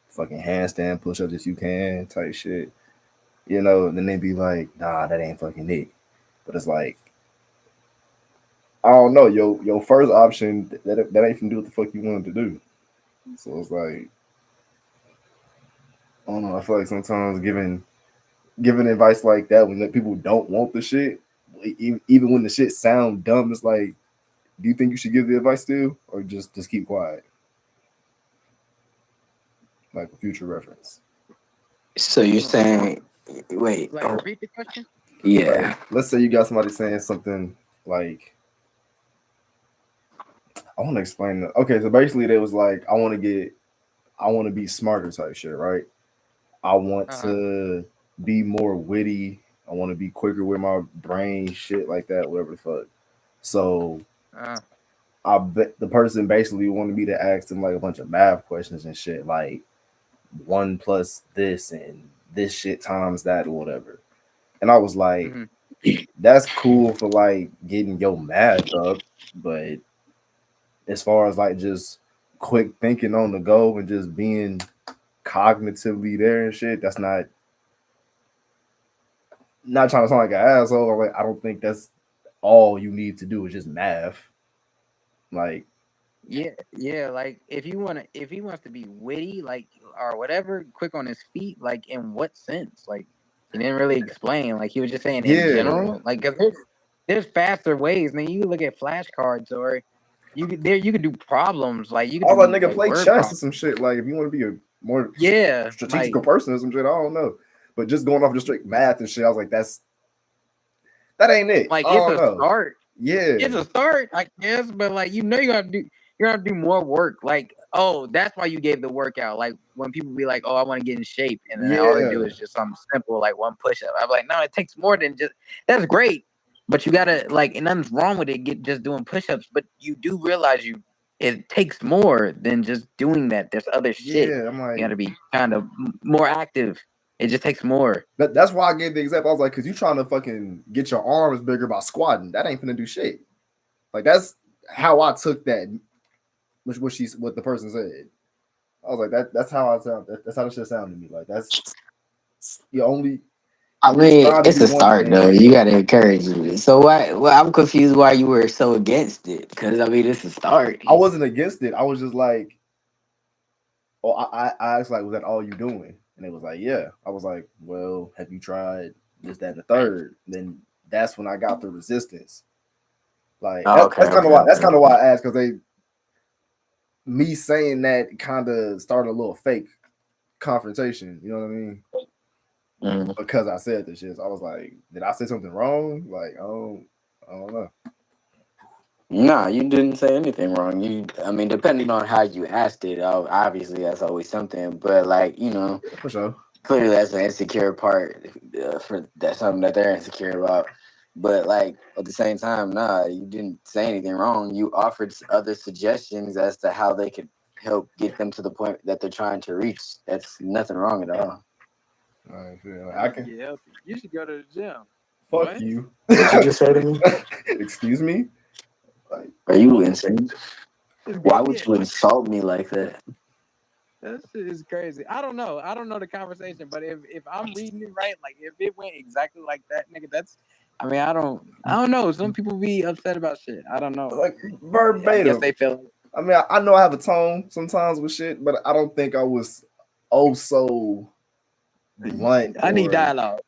fucking handstand push ups if you can, type shit. You know, then they be like, nah, that ain't fucking it. But it's like I don't know. Your first option that ain't finna do what the fuck you wanted to do. So it's like I don't know. I feel like sometimes giving advice like that when people don't want the shit, even when the shit sound dumb, it's like, do you think you should give the advice still, or just keep quiet, like a future reference? So you're saying, wait, Like, repeat the question. yeah. Like, let's say you got somebody saying something like, I want to explain it. Okay, so basically they was like, I want to be smarter type shit, right? I want to be more witty. I want to be quicker with my brain, shit like that, whatever the fuck. So I bet the person basically wanted me to ask them like a bunch of math questions and shit, like 1 plus this and this shit times that or whatever. And I was like, that's cool for like getting your math up, but as far as like just quick thinking on the go and just being cognitively there and shit, that's not trying to sound like an asshole. Like, I don't think that's all you need to do is just math. Like, yeah. Like if he wants to be witty, like or whatever, quick on his feet, like in what sense? Like he didn't really explain. Like he was just saying in general. Like cause there's faster ways. I mean, you can look at flashcards or you could do problems. Like you could all do that nigga like play word chess problems. or some shit. Like, if you want to be a more strategical like person or some shit, I don't know. But just going off just straight math and shit, I was like, that ain't it. like I it's don't a know. start. Yeah, It's a start, I guess, but like you gotta do more work. Like, oh, that's why you gave the workout. Like when people be like, oh, I want to get in shape, and then all they do is just something simple like one push up. I'm like, no, it takes more than just that's great, but you gotta like, and nothing's wrong with it. Just doing push ups, but you do realize it takes more than just doing that. There's other shit. Yeah, I'm like, you gotta be kind of more active. It just takes more. That's why I gave the example. I was like, because you trying to fucking get your arms bigger by squatting. That ain't finna do shit. Like, that's how I took that, what the person said. I was like, that's how I sound. That's how the shit sounded to me. Like, that's you only. I mean, trying to it's do a one start thing. though. You gotta encourage it. So why? Well, I'm confused why you were so against it. Because I mean, it's a start. I wasn't against it. I was just like, oh, I asked like, was that all you doing? And it was like, yeah. I was like, well, have you tried this, that, and the third? Then that's when I got the resistance. Like, Oh, okay, that's kind of okay. why I asked, because me saying that kind of started a little fake confrontation. You know what I mean? Mm. Because I said this shit, so I was like, did I say something wrong? Like, I don't know. No, you didn't say anything wrong. I mean, depending on how you asked it, obviously that's always something. But like, For sure. clearly that's an insecure part. That's something that they're insecure about. But like at the same time, nah, you didn't say anything wrong. You offered other suggestions as to how they could help get them to the point that they're trying to reach. That's nothing wrong at all. I can. Yeah, you should go to the gym. Fuck What? you. What you just say to me? Excuse me. Like, Are you insane? Just Why go would get you insult me like that? that shit is crazy. I don't know the conversation, but if I'm reading it right, like if it went exactly like that, nigga, that's. I mean, I don't know. Some people be upset about shit. I don't know. like I guess verbatim. they feel. I mean, I know I have a tone sometimes with shit, but I don't think I was so blunt. I need dialogue.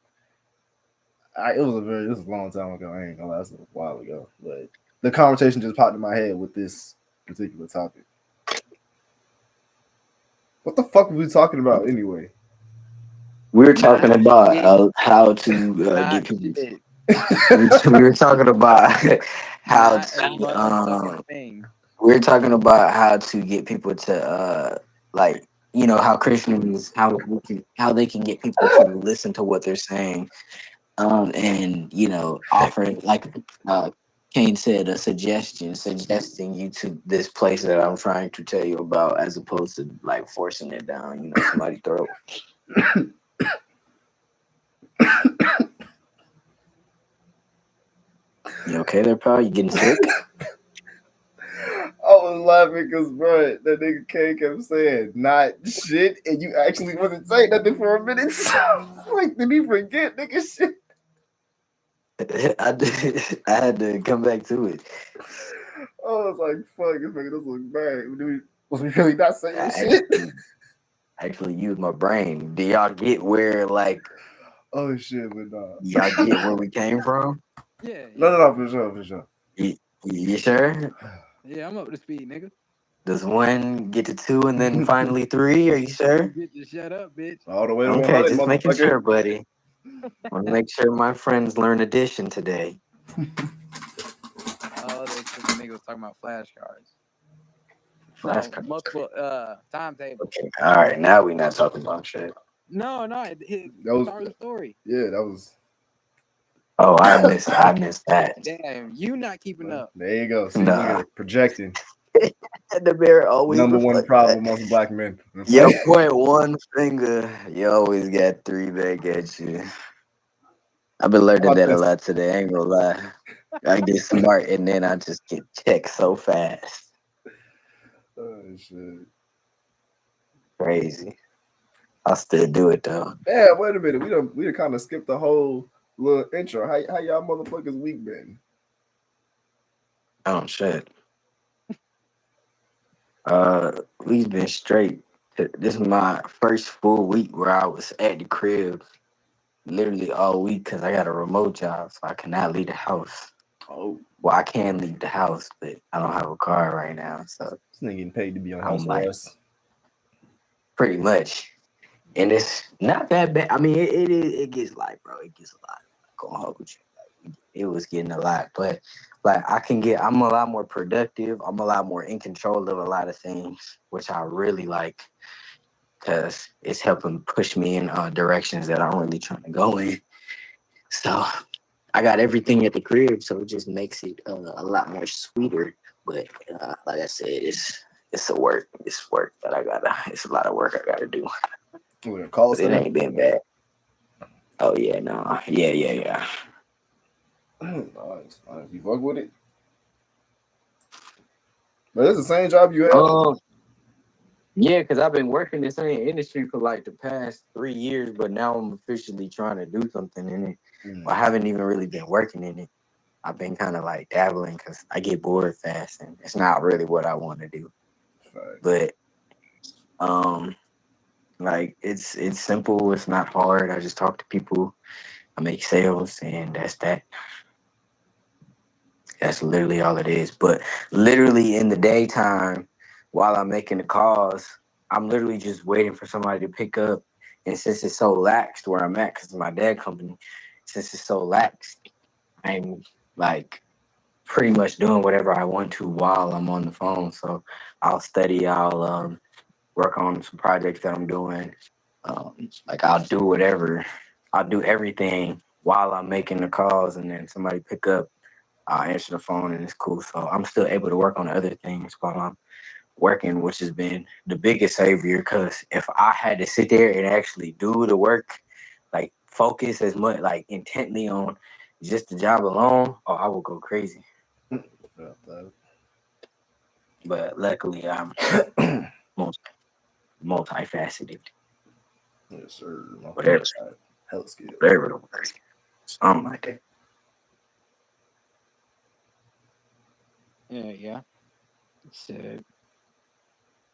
It was a long time ago. I ain't gonna lie, that's a while ago. But the conversation just popped in my head with this particular topic. What the fuck were we talking about anyway? We were talking about how to get people. We were talking about how to. We were talking about how to get people to like how Christians how they can get people to listen to what they're saying, and offering like Kane said a suggesting you to this place that I'm trying to tell you about, as opposed to like forcing it down somebody's throat. You okay there, pal? You getting sick? I was laughing because, bro, that nigga K kept saying not shit, and you actually wasn't saying nothing for a minute. So, like, did he forget, nigga? Shit. I had to come back to it. I was like, fuck, this making us look bad. Was we really not saying I shit? actually used my brain. Do y'all get where like Oh shit, but nah. y'all get where we came from? Yeah, No, for sure. You sure? yeah. I'm up to speed, nigga. Does one get to two and then finally three? Are you You sure? get to shut up, bitch. All the way to Okay, 100, just making motherfucker. sure, buddy. Want to make sure my friends learn addition today. Oh, that's because the nigga was talking about flashcards. No, Flashcards. multiple timetable. Okay, all right. Now we not talking about shit. No, That was start the story. yeah, that was. Oh, I missed that. Damn, you not keeping up. There you go. See, Nah, nigga, projecting. the bear always Number one reflects that. problem amongst black men. You know what I'm Yo, saying? point one finger. You always got three back at you. I've been How learning about that a this? lot today. I ain't gonna lie. I get smart and then I just get checked so fast. Oh shit. Crazy. I'll still do it though. Yeah, wait a minute. We done kind of skipped the whole little intro. How y'all motherfuckers week been? Oh shit. We've been straight. This is my first full week where I was at the crib literally all week because I got a remote job, so I cannot leave the house. Oh, Well, I can leave the house, but I don't have a car right now, so this nigga getting paid to be on I'm house like arrest. pretty much. And it's not that bad. I mean, it gets like, bro, it gets a lot. I'm gonna hold you. Like, it was getting a lot, but like I'm a lot more productive. I'm a lot more in control of a lot of things, which I really like because it's helping push me in directions that I'm really trying to go in. So I got everything at the crib, so it just makes it a lot more sweeter. But like I said, it's a work. It's work that I gotta. It's a lot of work I gotta do. With a call But it center. ain't been bad. Oh yeah, no, yeah. Nice. You fuck with it. But it's the same job you had. Yeah, because I've been working in the same industry for like the past 3 years, but now I'm officially trying to do something in it. Well, I haven't even really been working in it. I've been kind of like dabbling because I get bored fast, and it's not really what I want to do. Facts. But like it's simple. It's not hard. I just talk to people. I make sales, and that's that. That's literally all it is. But literally in the daytime, while I'm making the calls, I'm literally just waiting for somebody to pick up. And since it's so laxed where I'm at, because it's my dad company, since it's so laxed, I'm like pretty much doing whatever I want to while I'm on the phone. So I'll study, I'll work on some projects that I'm doing. Like I'll do whatever, I'll do everything while I'm making the calls, and then somebody pick up. I'll answer the phone and it's cool. So I'm still able to work on other things while I'm working, which has been the biggest savior. Because if I had to sit there and actually do the work, like focus as much, like intently on just the job alone, oh, I would go crazy. But luckily, I'm multifaceted. Yes, sir. Whatever, Health skill. whatever the word, something like that. Yeah. So,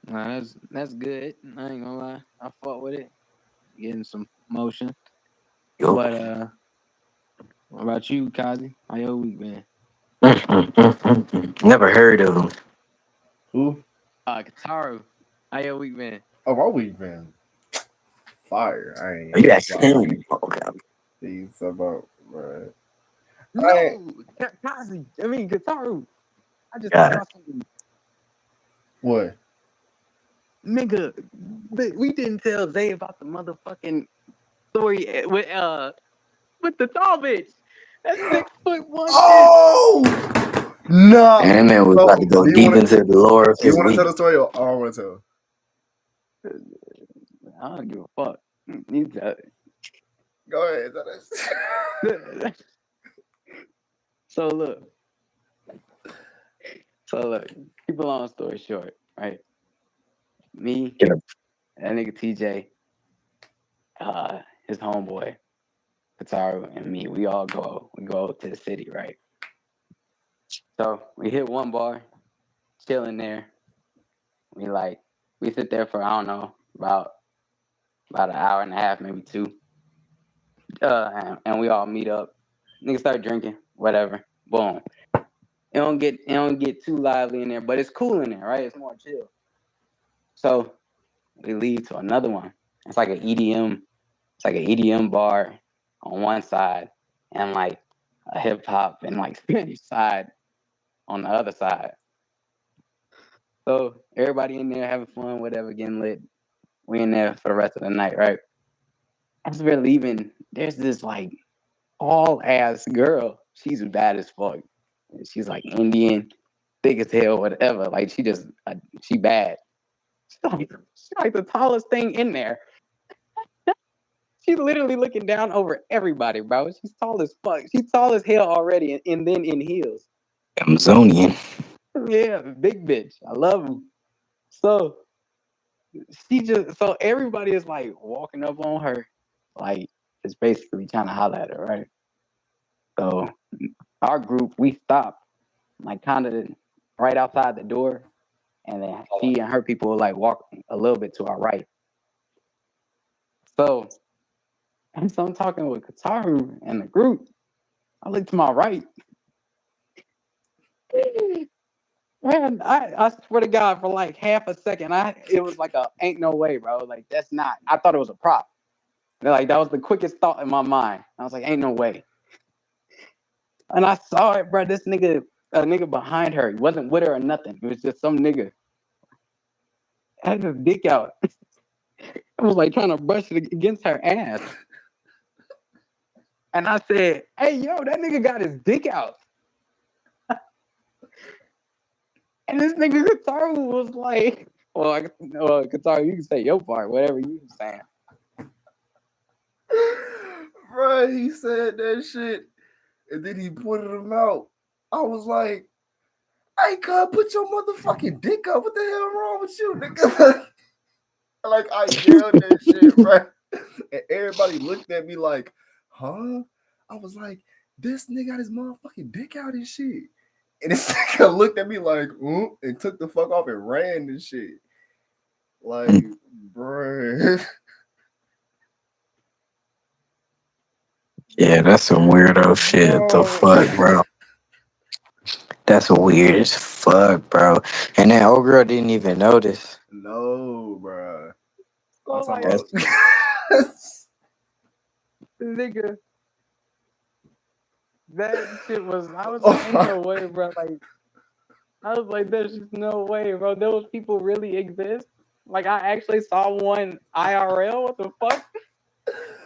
nah, that's good. I ain't gonna lie. I fought with it, getting some motion. Yo. But what about you, Kazi? How your week been? Never heard of him. Who? Kataru. How your week been? Oh, my week been fire. I ain't. Are you asking him? Okay. He's about right. No, Kazi. I mean Kataru. I just thought God. about something. What? Nigga, we didn't tell Zay about the motherfucking story with the tall bitch. That's 6'1". Oh no! And that man was about to go Do you deep want into the lore of to? You his want to week. tell the story, or I don't want to tell? I don't give a fuck. You tell it. Go ahead. Tell us. So look, keep a long story short, right? Me, Yeah. that nigga TJ, his homeboy, Kataru and me, we go to the city, right? So we hit one bar, chilling there. We like we sit there for I don't know about an hour and a half, maybe two. And we all meet up. Niggas start drinking, whatever. Boom. It don't get too lively in there, but it's cool in there, right? It's more chill. So we leave to another one. It's like an EDM. It's like an EDM bar on one side, and like a hip hop and like Spanish side on the other side. So everybody in there having fun, whatever, getting lit. We in there for the rest of the night, right? As we're leaving, there's this like all ass girl. She's bad as fuck. She's like Indian, thick as hell, whatever. Like she bad. She's like the tallest thing in there. She's literally looking down over everybody, bro. She's tall as fuck. She's tall as hell already, and then in heels. Amazonian. Yeah, big bitch. I love him. So so everybody is like walking up on her, like just basically trying to holler at her, right? So our group, we stopped, like kind of right outside the door, and then she and her people were like walking a little bit to our right. So, and so I'm talking with Kataru and the group. I look to my right. Man, I swear to God, for like half a second, it was like a ain't no way, bro. Like that's not. I thought it was a prop. Like that was the quickest thought in my mind. I was like, ain't no way. And I saw it, bro. This nigga, a nigga behind her, he wasn't with her or nothing. It was just some nigga had his dick out. I was like trying to brush it against her ass. And I said, hey, yo, that nigga got his dick out. And this nigga Kataru was like, Kataru, you can say your part, whatever you were saying. Bro, he said that shit, and then he pointed him out. I was like, "Hey, cuz, put your motherfucking dick up. What the hell wrong with you, nigga?" Like I yelled that shit, bro, and everybody looked at me like, "Huh?" I was like, "This nigga got his motherfucking dick out and shit." And this nigga looked at me like, and took the fuck off and ran and shit. Like, bro. Yeah, that's some weirdo shit. The fuck, bro? That's weird as fuck, bro. And that old girl didn't even notice. No, bro. So I'm like, talking about nigga, that shit was. I was like, ain't no way, bro. Like, I was like, there's just no way, bro. Those people really exist. Like, I actually saw one IRL. What the fuck?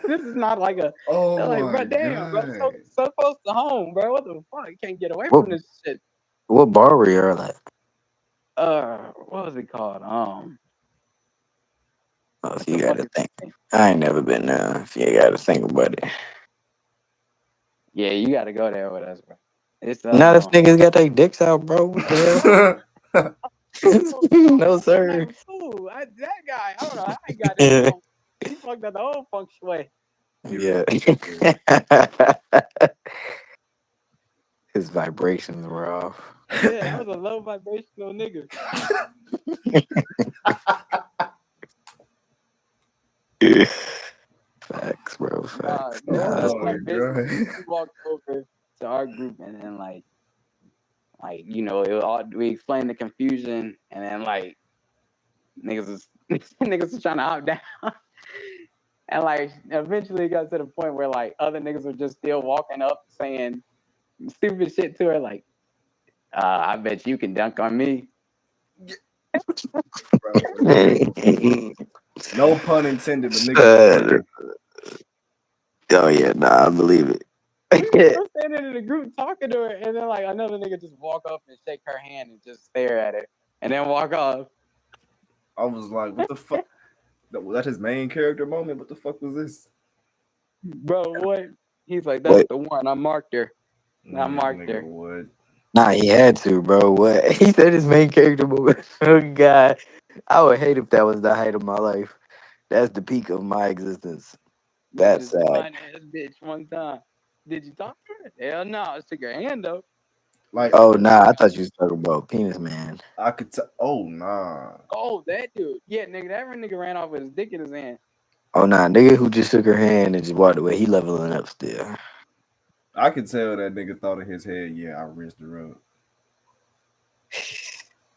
This is not like a. Oh They're like, my bro, damn, bro, God. so close to home, bro. What the fuck? You can't get away What from this shit. what bar were you at? What was it called? Oh, if What you the fuck gotta is think. it? I ain't never been there. If you gotta think about it. Yeah, you got to go there with us, bro. It's Not if niggas got their dicks out, bro. What the hell? No, sir. Ooh, that guy, I don't know how he got that wrong. He fucked up the whole feng shui. Yeah. His vibrations were off. Yeah, that was a low vibrational nigga. Facts, bro. Facts. Nah, Oh like my basically God. we walked over to our group and then like you know, it was all we explained the confusion and then like niggas was niggas was trying to hop down. And like eventually it got to the point where like other niggas were just still walking up saying stupid shit to her like, I bet you can dunk on me. No pun intended, but niggas. Oh yeah, nah, I believe it. I'm standing in the group talking to her, and then like another nigga just walk up and shake her hand and just stare at her, and then walk off. I was like, what the fuck? Was that his main character moment? What the fuck was this? Bro, what? He's like, that's What? the one. I marked her. I marked her. What? Nah, he had to, bro. What? He said his main character movie. Oh God, I would hate if that was the height of my life. That's the peak of my existence. That's This sad. fine ass bitch one time. Did you talk to her? Hell no. I shook her hand though. Like Oh nah, I thought you was talking about penis man. I could tell. Oh nah. Oh, that dude. Yeah, nigga, that nigga ran off with his dick in his hand. Oh nah, nigga who just shook her hand and just walked away. He leveling up still. I could tell that nigga thought in his head, yeah, I rinsed the road.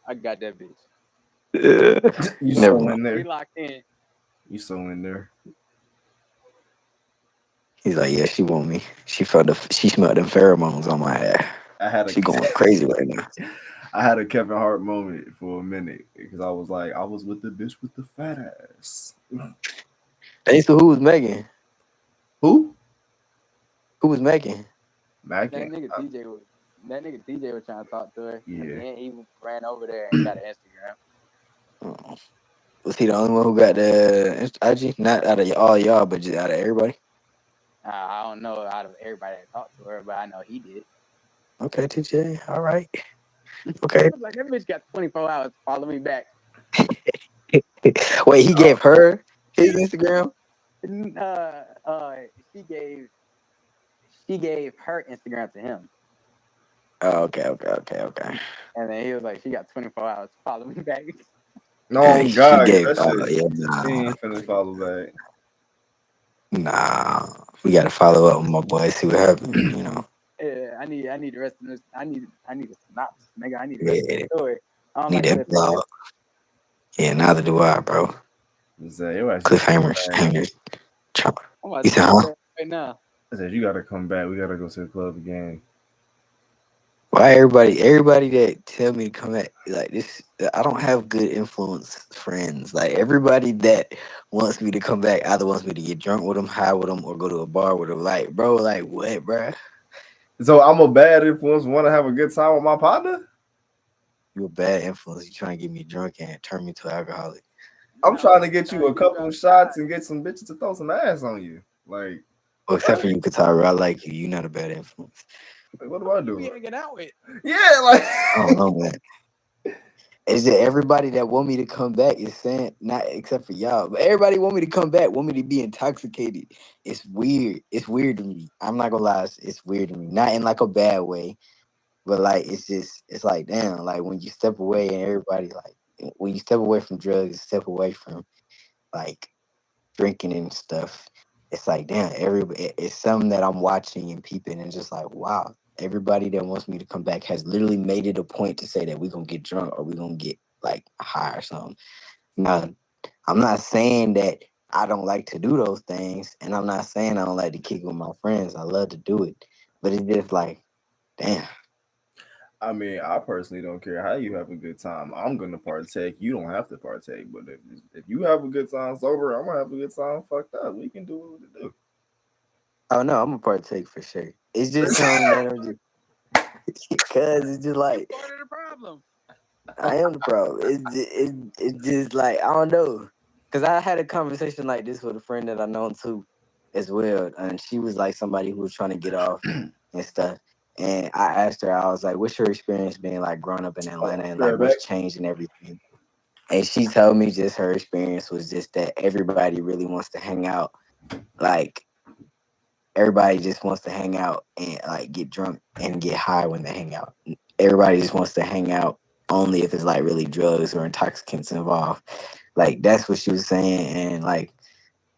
I got that bitch. You Never so mind. in We there. locked in. You so in there. He's like, yeah, she want me. She smelled them pheromones on my ass. I had a She going crazy right now. I had a Kevin Hart moment for a minute because I was like, I was with the bitch with the fat ass. Hey, so who was Megan? Who? Who was Megan? That Mackin. nigga TJ was trying to talk to her. Yeah. And then he ran over there and got an Instagram. Oh. Was he the only one who got the IG? Not out of all y'all, but just out of everybody. I don't know out of everybody that talked to her, but I know he did. Okay, TJ. All right. Okay. Like that bitch got 24 hours to follow me back. Wait, he gave her his Instagram? She gave her Instagram to him. Oh, okay. And then he was like, she got 24 hours to follow me back. No, She God, gave. that shit. Yeah, She ain't finna follow back. nah. We got to follow up with my boy. See what happened. You know. Yeah, I need the rest of this. I need a synopsis, nigga. I need the rest of Yeah. the story. I don't Need like that cliffhangers. vlog. Yeah, neither do I, bro. Cliffhangers. Hangers. I'm about You to said, do huh? that right now. I said, you gotta come back. We gotta go to the club again. Why everybody that tell me to come at like this, I don't have good influence friends. Like everybody that wants me to come back either wants me to get drunk with them, high with them, or go to a bar with them. Like, bro, like what, bro? So I'm a bad influence. Want to have a good time with my partner? You a bad influence. You trying to get me drunk and turn me to an alcoholic. I'm No, trying to get you a you couple drop of shots and get some bitches to throw some ass on you. Like, Well, except for you, Kataru. I like you. You're not a bad influence. what do I Who you do? hanging out with? Yeah, like. I don't know, man. Is that everybody that want me to come back is saying not except for y'all, but everybody want me to come back, want me to be intoxicated. It's weird. It's weird to me. I'm not gonna lie, it's weird to me. Not in like a bad way, but like it's like damn, like when you step away and everybody like when you step away from drugs, step away from like drinking and stuff. It's like damn, it's something that I'm watching and peeping and just like wow. Everybody that wants me to come back has literally made it a point to say that we're gonna get drunk or we're gonna get like high or something. Now, I'm not saying that I don't like to do those things, and I'm not saying I don't like to kick with my friends. I love to do it, but it's just like, damn. I mean, I personally don't care how you have a good time. I'm gonna partake. You don't have to partake. But if you have a good time sober, I'm gonna have a good time fucked up. We can do what we do. Oh no, I'm gonna partake for sure. It's just something that I'm just because it's just like Part of the problem. I am the problem. It's just like I don't know. Cause I had a conversation like this with a friend that I know too, as well, and she was like somebody who was trying to get off and stuff. And I asked her, I was like, "What's your experience being like growing up in Atlanta and like Right back. what's changed and everything?" And she told me just her experience was just that everybody really wants to hang out, like everybody just wants to hang out and like get drunk and get high when they hang out. Everybody just wants to hang out only if it's like really drugs or intoxicants involved. Like that's what she was saying. And like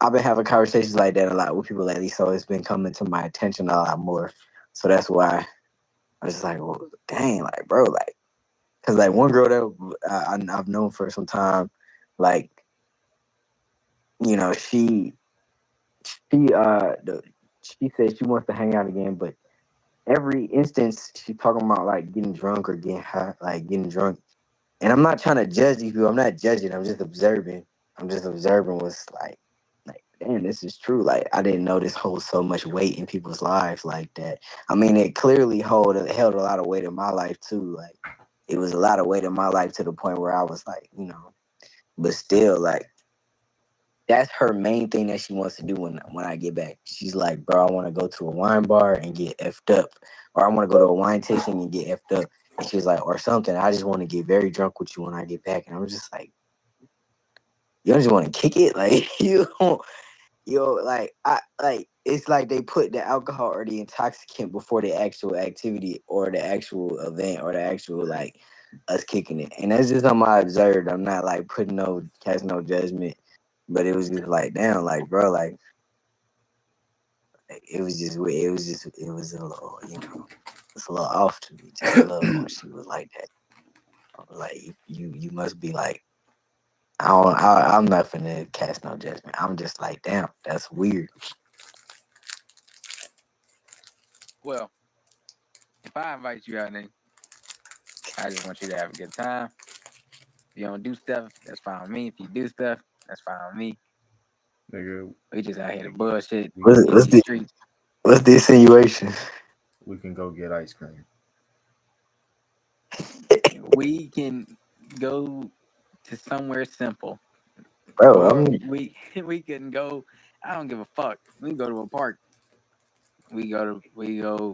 I've been having conversations like that a lot with people lately. So it's been coming to my attention a lot more. So that's why I was just like, well, dang, like, bro, like, cause like one girl that I've known for some time, like, you know, she she said she wants to hang out again, but every instance she's talking about like getting drunk or getting high, like getting drunk. And I'm not trying to judge these people. I'm not judging. I'm just observing. I'm just observing what's like, damn, this is true. Like, I didn't know this holds so much weight in people's lives like that. I mean, it clearly held a lot of weight in my life too. Like, it was a lot of weight in my life to the point where I was like, you know, but still, like, that's her main thing that she wants to do when I get back. She's like, bro, I want to go to a wine bar and get effed up, or I want to go to a wine tasting and get effed up. And she's like, or something. I just want to get very drunk with you when I get back. And I'm just like, you don't just want to kick it, like Yo, like it's like they put the alcohol or the intoxicant before the actual activity or the actual event or the actual like us kicking it. And that's just something I observed. I'm not like casting no judgment. But it was just like, damn, like bro, like it was just it was a little, it's a little off to me just a little when she was like that. I was like you must be like I'm not finna cast no judgment. I'm just like, damn, that's weird. Well, if I invite you out, then I just want you to have a good time. If you don't do stuff, that's fine with me. If you do stuff, that's fine with me. Nigga, We just out here to bullshit What's, in what's these the streets. what's the insinuation? we can go get ice cream. We can go to somewhere simple, Bro, or I'm we can go. I don't give a fuck. We can go to a park. We go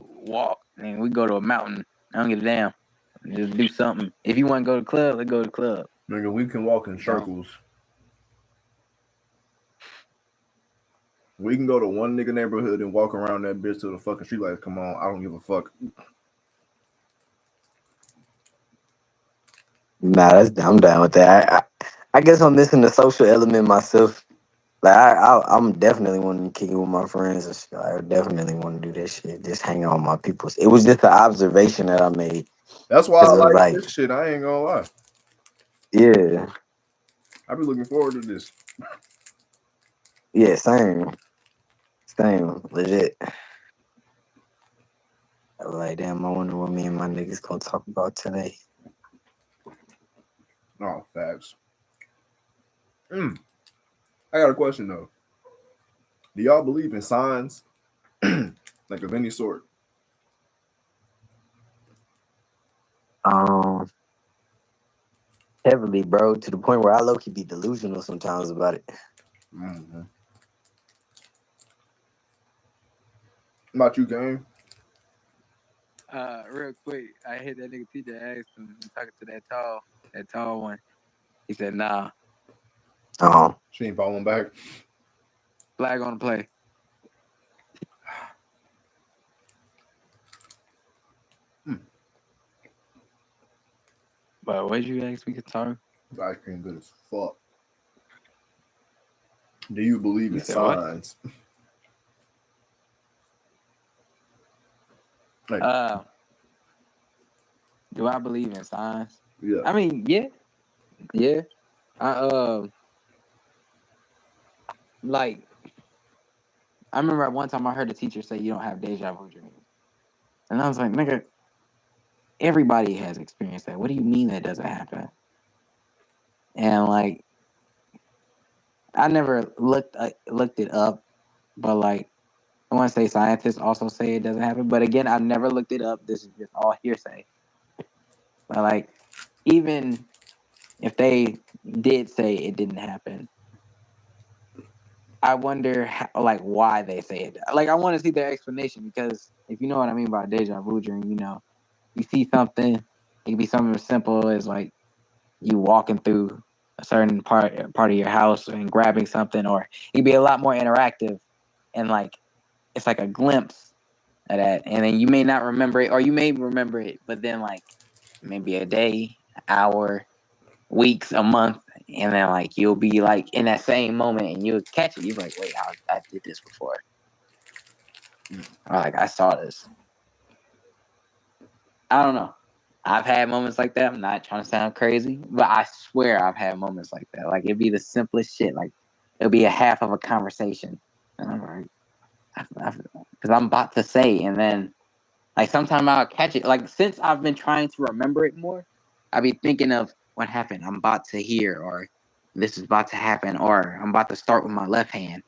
walk, and we go to a mountain. I don't give a damn. Just do something. If you want to go to the club, let's go to the club. Nigga, we can walk in So, circles. We can go to one nigga neighborhood and walk around that bitch till the fucking street lights come on. I don't give a fuck. I'm down with that. I guess I'm missing the social element myself. Like I'm definitely want to kick it with my friends and shit. I definitely want to do that shit. Just hang out with my people. It was just an observation that I made That's why I because it was like like, this shit. I ain't gonna lie. yeah, I be looking forward to this. yeah, same, legit. I was like, damn, I wonder what me and my niggas gonna talk about today. Oh, facts. I got a question though. Do y'all believe in signs, like of any sort? Um, Heavily, bro, to the point where I low key be delusional sometimes about it. Mm-hmm. About you, game? real quick, I hit that nigga TJ asked him talking to that tall one. He said, "Nah, She ain't following back. flag on the play." But what did you ask me, Guitar? The ice cream good as fuck. Do you believe You in said what? signs? Like, Do I believe in signs? yeah. I mean, yeah. I like. I remember at one time I heard a teacher say you don't have deja vu dreams, and I was like, nigga, everybody has experienced that. What do you mean that doesn't happen? And like, I never looked it up, but like, I want to say scientists also say it doesn't happen. But again, I've never looked it up. This is just all hearsay. But like, even if they did say it didn't happen, I wonder like why they say it. Like, I want to see their explanation because if you know what I mean by deja vu dream, you see something. It can be something as simple as like you walking through a certain part of your house and grabbing something, or it can be a lot more interactive and like it's like a glimpse of that, and then you may not remember it, or you may remember it, but then like maybe a day, hour, weeks, a month, and then like you'll be like in that same moment, and you'll catch it. You're like, wait, I did this before, or like I saw this. I don't know. I've had moments like that. I'm not trying to sound crazy, but I swear I've had moments like that. Like it'd be the simplest shit. Like it'll be a half of a conversation, and I'm like, because I'm about to say, and then like sometimes I'll catch it. Like since I've been trying to remember it more, I'll be thinking of what happened. I'm about to hear, or this is about to happen, or I'm about to start with my left hand.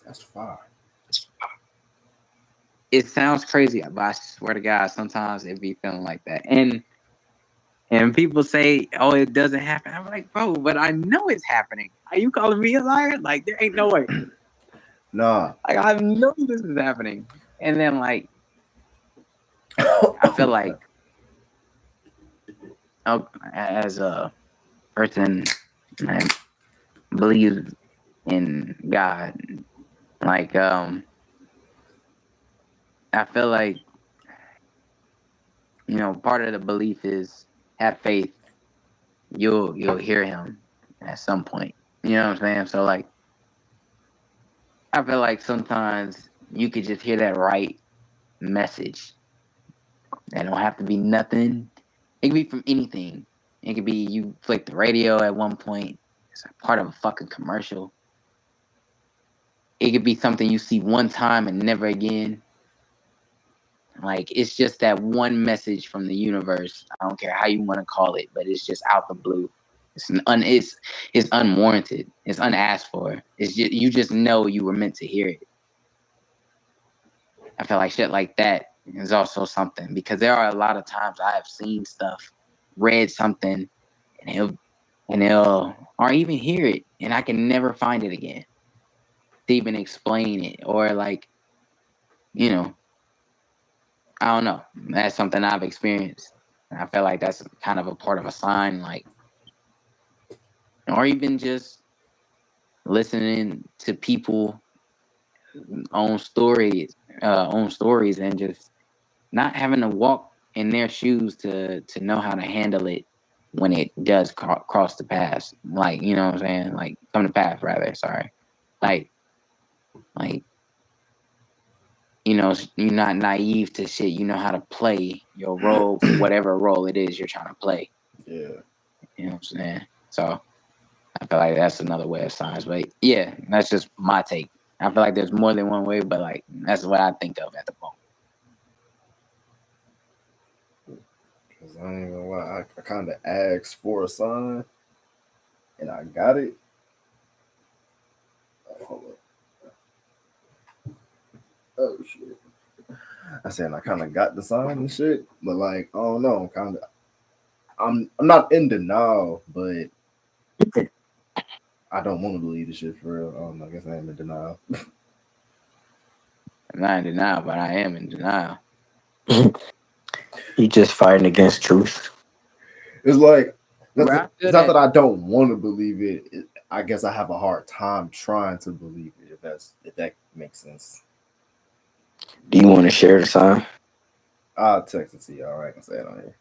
That's fine. It sounds crazy, but I swear to God, sometimes it be feeling like that. And people say, "Oh, it doesn't happen." I'm like, bro, but I know it's happening. Are you calling me a liar? Like there ain't no way. Nah. Like I know this is happening. And then like I feel like as a person, man, believes in God. Like I feel like part of the belief is have faith. You'll hear him at some point. You know what I'm saying? So like I feel like sometimes you could just hear that right message. That don't have to be nothing. It could be from anything. It could be you flick the radio at one point. It's a part of a fucking commercial. It could be something you see one time and never again. Like it's just that one message from the universe. I don't care how you want to call it, but it's just out the blue. It's unwarranted. It's unasked for. It's just you just know you were meant to hear it. I feel like shit like that is also something because there are a lot of times I have seen stuff, read something, and they'll or even hear it, and I can never find it again to even explain it or like you know I don't know. That's something I've experienced. And I feel like that's kind of a part of a sign, like, or even just listening to people own stories, and just not having to walk in their shoes to know how to handle it when it does cross the path. Like, you know what I'm saying? Like, come to path, rather. Sorry. Like, you're not naive to shit. You know how to play your role, whatever role it is you're trying to play. Yeah. You know what I'm saying? So I feel like that's another way of signs. But yeah, that's just my take. I feel like there's more than one way, but like that's what I think of at the moment. Cause I ain't gonna lie, I kind of asked for a sign, and I got it. Hold up. Oh shit! I said I kind of got the sign and shit, but like I don't know. I'm not in denial, but I don't want to believe the shit for real. I don't know. I guess I am in denial. I'm not in denial, but I am in denial. You just fighting against truth. It's like Bro, it's not that I don't want to believe it. I guess I have a hard time trying to believe it. If that makes sense. Do you want to share the sign? I'll text it to you. All right, I can say it on here.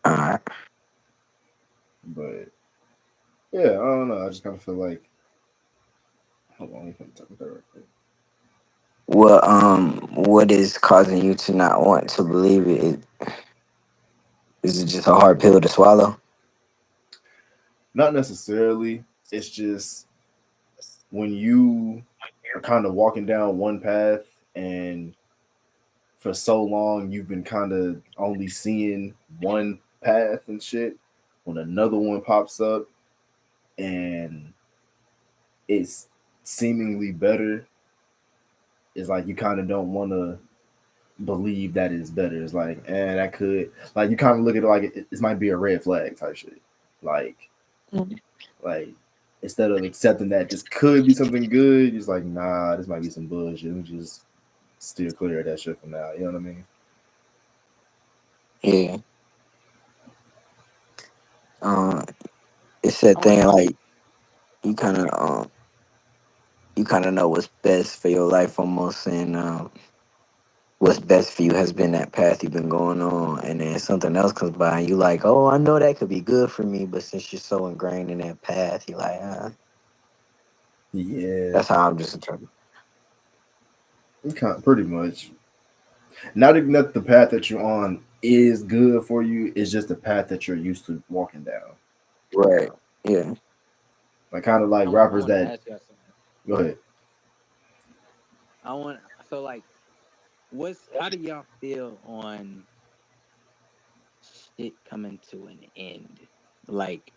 All right. But yeah, I don't know. I just kind of feel like. Hold on, let me put the right quick. What is causing you to not want to believe it? Is it just a hard pill to swallow? Not necessarily. It's just when you are kind of walking down one path and for so long you've been kind of only seeing one path and shit, when another one pops up and it's seemingly better, it's like you kind of don't want to believe that it's better. It's like, that could, like, you kind of look at it like it might be a red flag type shit. Like, like instead of accepting that this could be something good, it's like, nah, this might be some bullshit. We just steer clear of that shit for now. You know what I mean? Yeah. It's that thing like you kind of know what's best for your life almost, and what's best for you has been that path you've been going on, and then something else comes by and you like, oh, I know that could be good for me, but since you're so ingrained in that path, you're like, Yeah. That's how I'm just interpreting. Pretty much. Not even that the path that you're on is good for you, it's just the path that you're used to walking down. Right. Yeah. Like kind of like rappers that. Go ahead. How do y'all feel on shit coming to an end? Like,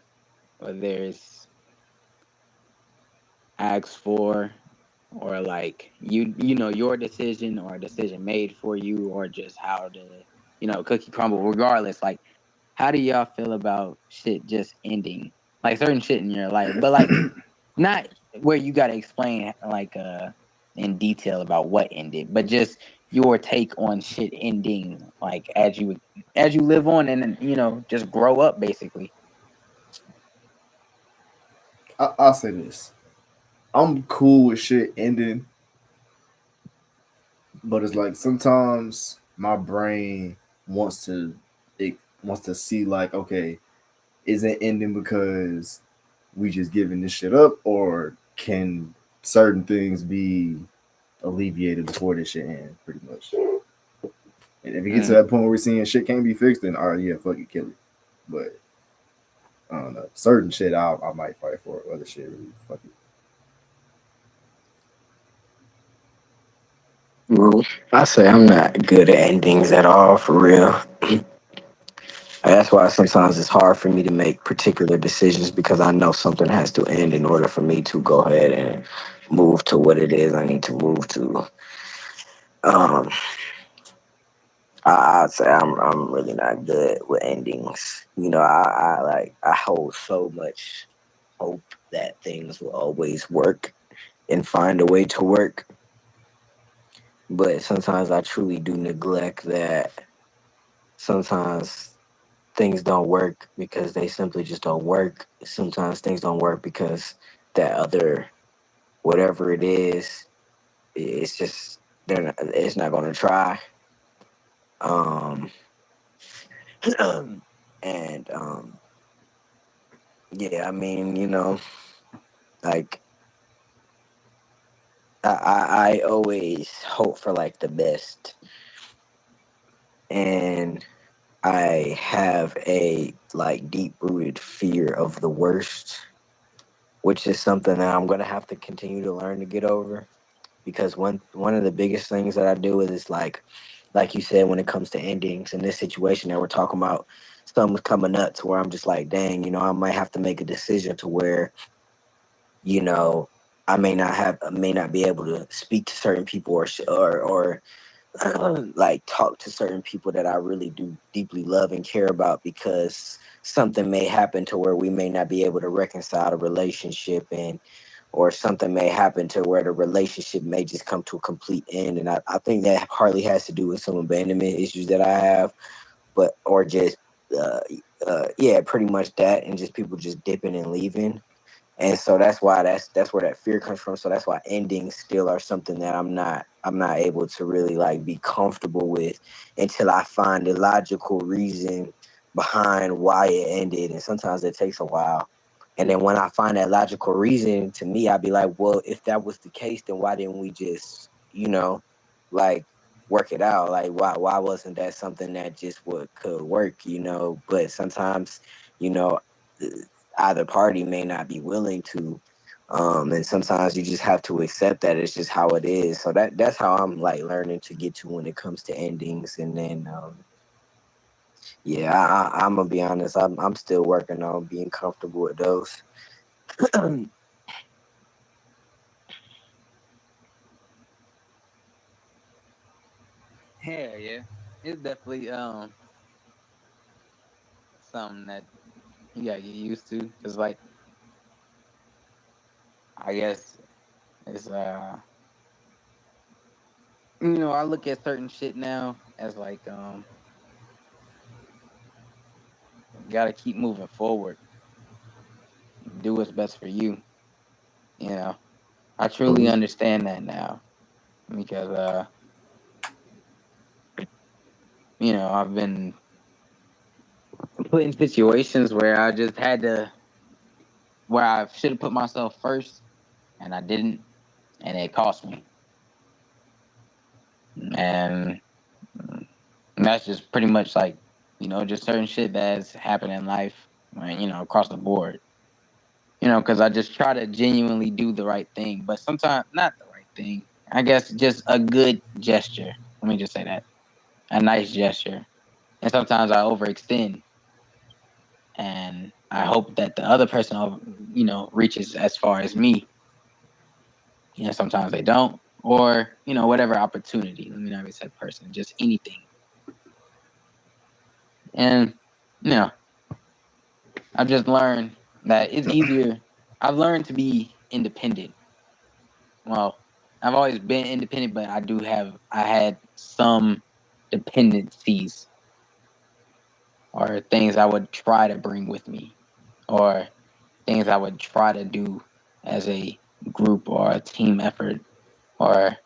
whether it's asked for, or like your decision or a decision made for you, or just how the cookie crumble. Regardless, like, how do y'all feel about shit just ending? Like certain shit in your life, but like not where you got to explain like in detail about what ended, but just your take on shit ending, like as you live on and just grow up basically. I'll say this: I'm cool with shit ending, but it's like sometimes my brain wants to it wants to see like, okay, is it ending because we just giving this shit up, or can certain things be alleviated before this shit ends? Pretty much. And if you get to Mm. that point where we're seeing shit can't be fixed, then all right, yeah, fuck it, kill it. But I don't know. Certain shit I might fight for. Other shit really fuck it. Well, I say I'm not good at endings at all, for real. That's why sometimes it's hard for me to make particular decisions because I know something has to end in order for me to go ahead and move to what it is I need to move to. Um, I'd say I'm really not good with endings. I hold so much hope that things will always work and find a way to work, but sometimes I truly do neglect that. Sometimes things don't work because they simply just don't work. Sometimes things don't work because that other whatever it is, it's just it's not going to try. Um, and yeah, I mean, like I always hope for like the best, and I have a like deep rooted fear of the worst, which is something that I'm gonna have to continue to learn to get over. Because one of the biggest things that I do is like you said, when it comes to endings in this situation that we're talking about, something's coming up to where I'm just like, dang, I might have to make a decision to where, you know, I may not be able to speak to certain people or like talk to certain people that I really do deeply love and care about because something may happen to where we may not be able to reconcile a relationship and or something may happen to where the relationship may just come to a complete end. And I think that partly has to do with some abandonment issues that I have, but or just uh, yeah, pretty much that and just people just dipping and leaving. And so that's why that's where that fear comes from. So that's why endings still are something that I'm not able to really like be comfortable with until I find a logical reason behind why it ended. And sometimes it takes a while. And then when I find that logical reason, to me, I'd be like, well, if that was the case, then why didn't we just, like work it out? Like why wasn't that something that just would could work, But sometimes, you know, either party may not be willing to. And sometimes you just have to accept that it's just how it is. So that's how I'm like learning to get to when it comes to endings. And then yeah, I'm gonna be honest, I'm still working on being comfortable with those. Yeah, yeah. It's definitely something that you gotta get used to. Cause like I guess it's I look at certain shit now as like gotta keep moving forward. Do what's best for you. You know. I truly Mhm. understand that now. Because I've been put in situations where I just had to where I should have put myself first and I didn't and it cost me. And that's just pretty much like, just certain shit that's happened in life, across the board. Because I just try to genuinely do the right thing, but sometimes not the right thing. I guess just a good gesture. Let me just say that. A nice gesture. And sometimes I overextend and I hope that the other person, reaches as far as me. Sometimes they don't, or whatever opportunity. Let me not even say person, just anything. And you know, I've just learned that it's easier. I've learned to be independent. Well, I've always been independent, but I had some dependencies or things I would try to bring with me, or things I would try to do as a group or a team effort, or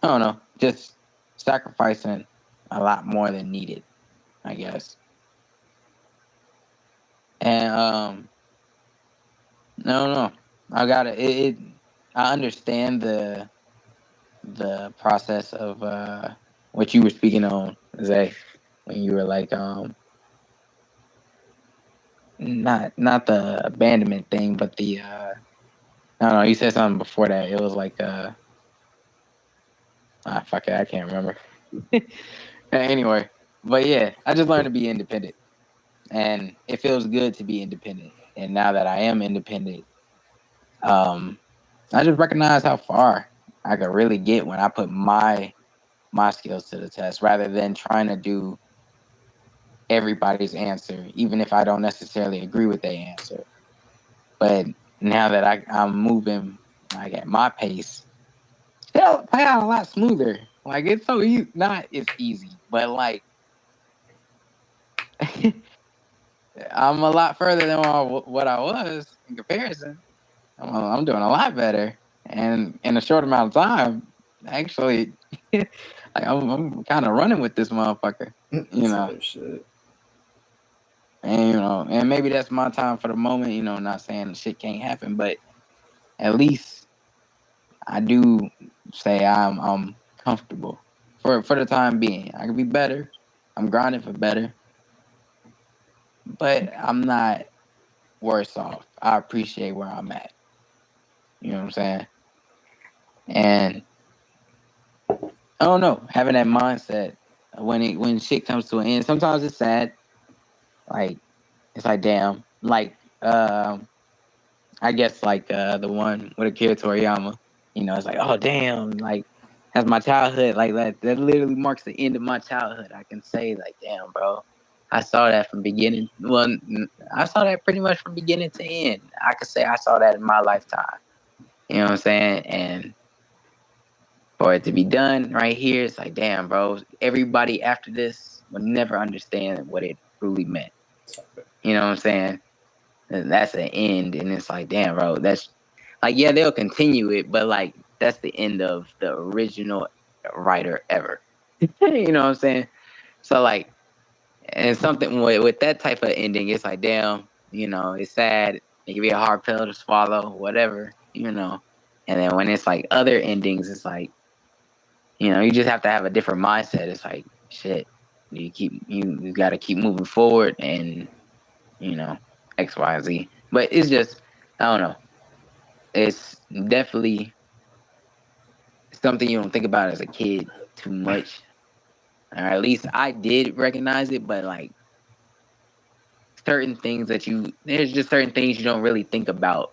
I don't know, just sacrificing a lot more than needed, I guess. And I don't know. I gotta I understand the process of what you were speaking on, Zay, when you were like not the abandonment thing, but the I don't know, you said something before that. It was like fuck it, I can't remember. Anyway, but yeah, I just learned to be independent, and it feels good to be independent. And now that I am independent, I just recognize how far I could really get when I put my skills to the test, rather than trying to do everybody's answer, even if I don't necessarily agree with their answer. But now that I'm moving like at my pace, it'll play out a lot smoother. Like it's so easy, not it's easy, but like I'm a lot further than what I was in comparison. I'm doing a lot better, and in a short amount of time, actually, like I'm kind of running with this motherfucker, you know. Same shit. And and maybe that's my time for the moment. Not saying shit can't happen, but at least I do say I'm comfortable for the time being. I can be better. I'm grinding for better, but I'm not worse off. I appreciate where I'm at. You know what I'm saying? And I don't know, having that mindset when shit comes to an end. Sometimes it's sad. Like it's like damn. Like I guess like the one with Akira Toriyama. It's like, oh damn, like that's my childhood. Like that literally marks the end of my childhood. I can say like, damn, bro, I saw that from beginning. Well, I saw that pretty much from beginning to end. I could say I saw that in my lifetime. You know what I'm saying? And for it to be done right here, it's like, damn, bro, everybody after this will never understand what it truly meant. You know what I'm saying? And that's an end, and it's like, damn, bro, that's like, yeah, they'll continue it, but like that's the end of the original writer ever. You know what I'm saying? So like, and something with that type of ending, it's like, damn, it's sad. It can be a hard pill to swallow, whatever. And then when it's like other endings, it's like, you just have to have a different mindset. It's like, shit, you got to keep moving forward, and X, Y, Z. But it's just, I don't know. It's definitely something you don't think about as a kid too much, or at least I did recognize it. But like certain things there's just certain things you don't really think about.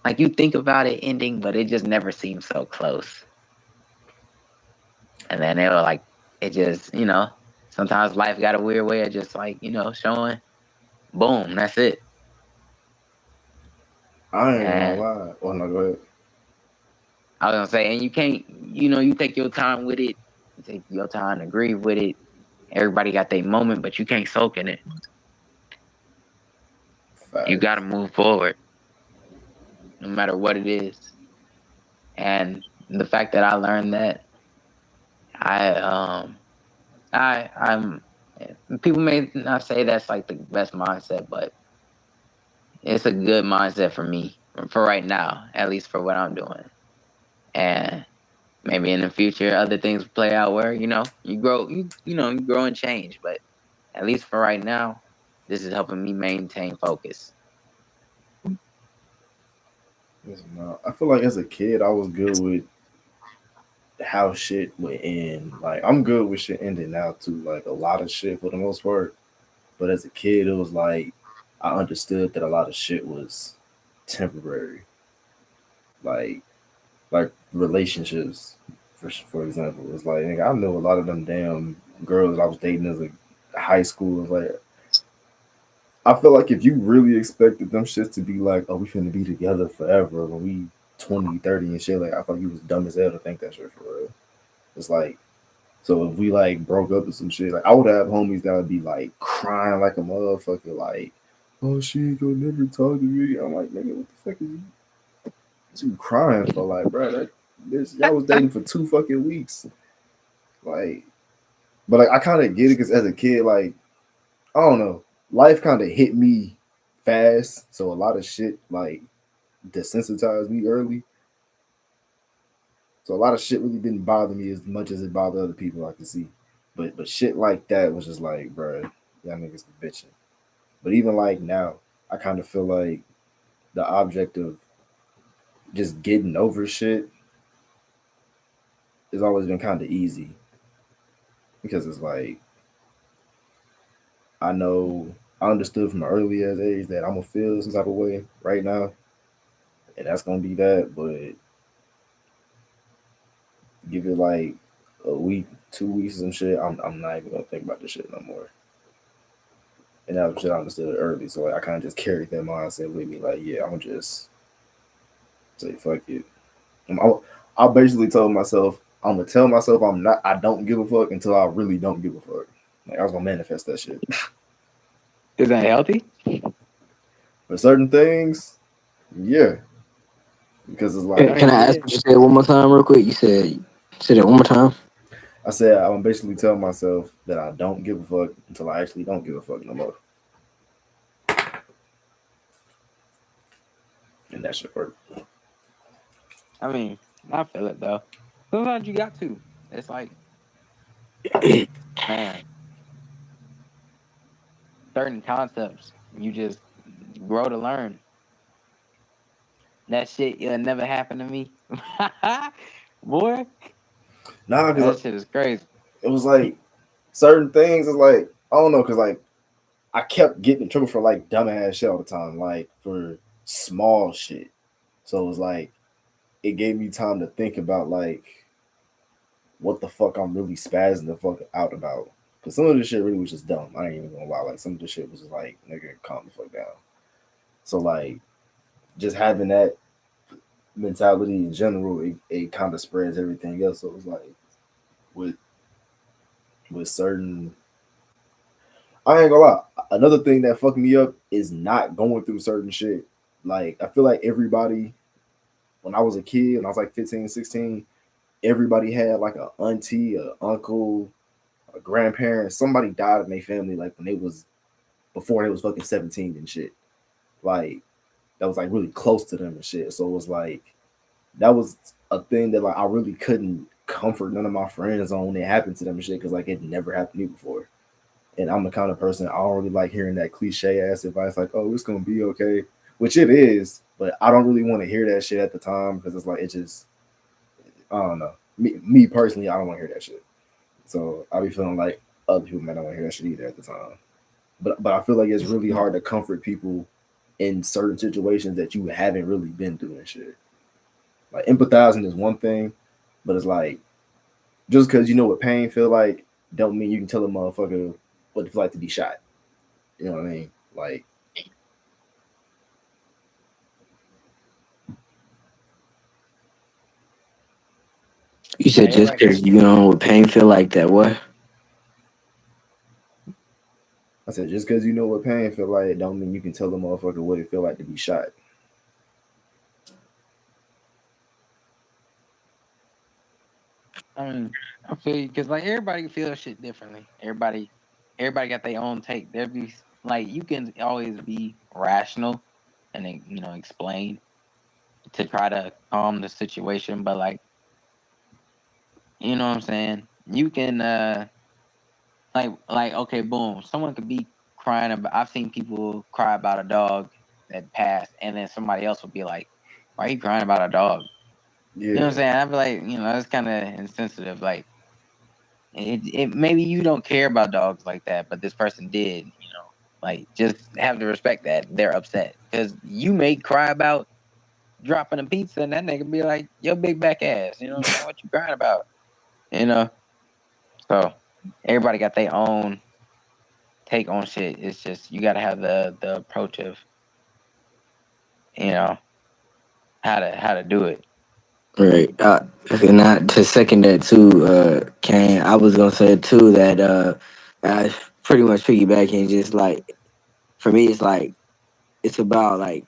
Like you think about it ending, but it just never seems so close. And then it just, sometimes life got a weird way of just like, showing, boom, that's it. I ain't gonna lie. Oh no, go ahead. I was gonna say, and you can't, you take your time with it, you take your time to grieve with it. Everybody got their moment, but you can't soak in it. Facts. You got to move forward, no matter what it is. And the fact that I learned that, I'm. People may not say that's like the best mindset, but it's a good mindset for me for right now, at least for what I'm doing. And maybe in the future, other things play out where you grow, you grow and change. But at least for right now, this is helping me maintain focus. No, I feel like as a kid, I was good with how shit would end. Like I'm good with shit ending now too. Like a lot of shit for the most part. But as a kid, it was like I understood that a lot of shit was temporary. Like relationships, for example, it's like nigga, I know a lot of them damn girls I was dating as a high school. Like I feel like if you really expected them shits to be like, oh, we finna be together forever when we 20, 30 and shit, like I thought you was dumb as hell to think that shit for real. It's like, so if we like broke up or some shit, like I would have homies that would be like crying like a motherfucker, like oh, she ain't gonna never talk to me. I'm like, nigga, what the fuck is you crying for? Like, bro, y'all was dating for 2 fucking weeks. Like, but like, I kind of get it because as a kid, like, I don't know, life kind of hit me fast, so a lot of shit like desensitized me early. So a lot of shit really didn't bother me as much as it bothered other people I could see. But shit like that was just like, bro, y'all niggas be bitching. But even like now, I kind of feel like the object of just getting over shit has always been kind of easy because it's like I know I understood from an early as age that I'm gonna feel some type of way right now, and that's gonna be that. But give it like a week, 2 weeks, and shit, I'm not even gonna think about this shit no more. And that was shit I understood early, so like, I kind of just carried that mindset with me. Like, yeah, I'm gonna just say fuck it. I basically told myself I'm gonna tell myself I don't give a fuck until I really don't give a fuck. Like I was gonna manifest that shit. Is that healthy? For certain things, yeah, because it's like Can I ask what you said one more time, real quick? You said it one more time. I said, I'm basically telling myself that I don't give a fuck until I actually don't give a fuck no more, and that should work. I mean, I feel it though. Sometimes you got to. It's like, man, certain concepts you just grow to learn. That shit it'll never happen to me. Boy, Nah, that because shit is crazy. it was like certain things. It's like I don't know, because like I kept getting in trouble for like dumbass shit all the time, like for small shit. So it was like it gave me time to think about like what the fuck I'm really spazzing the fuck out about. Cause some of this shit really was just dumb. I ain't even gonna lie. Like some of this shit was just like, nigga, calm the fuck down. So like just having that mentality in general, it kind of spreads everything else. So it was like with with certain I ain't gonna lie. Another thing that fucked me up is not going through certain shit. Like I feel like everybody when I was a kid, when I was like 15, 16, everybody had like a auntie, a uncle, a grandparent, somebody died in their family like when they was before they was fucking 17 and shit. Like that was like really close to them and shit. So it was like that was a thing that like I really couldn't comfort none of my friends on when it happened to them and shit because like it never happened to me before. And I'm the kind of person I don't really like hearing that cliche ass advice like, oh, it's gonna be okay, which it is, but I don't really want to hear that shit at the time because it's like it just I don't know. Me personally, I don't want to hear that shit. So I be feeling like other people might not want to hear that shit either at the time. But I feel like it's really hard to comfort people in certain situations that you haven't really been through and shit. Like empathizing is one thing, but it's like just because you know what pain feel like, don't mean you can tell a motherfucker what it feel like to be shot. You know what I mean? Like You said just because you know what pain feel like that. What? I said, just because you know what pain feel like, don't mean you can tell a motherfucker what it feel like to be shot. I mean, I feel you because like everybody feels shit differently. Everybody got their own take. There be like you can always be rational and then explain to try to calm the situation, but like you know what I'm saying. You can like okay, boom. Someone could be crying about. I've seen people cry about a dog that passed, and then somebody else would be like, "Why are you crying about a dog?" You know what I'm Yeah. saying? I'd be like, that's kind of insensitive. Like, it maybe you don't care about dogs like that, but this person did. Like just have to respect that they're upset because you may cry about dropping a pizza, and that nigga be like, "Yo, big back ass." You know what I'm saying? What you crying about? You know. So everybody got their own take on shit. It's just you got to have the approach of you know how to do it. Right. And not to second that too, Kane. I was gonna say too that I pretty much piggybacking just like for me, it's like it's about like,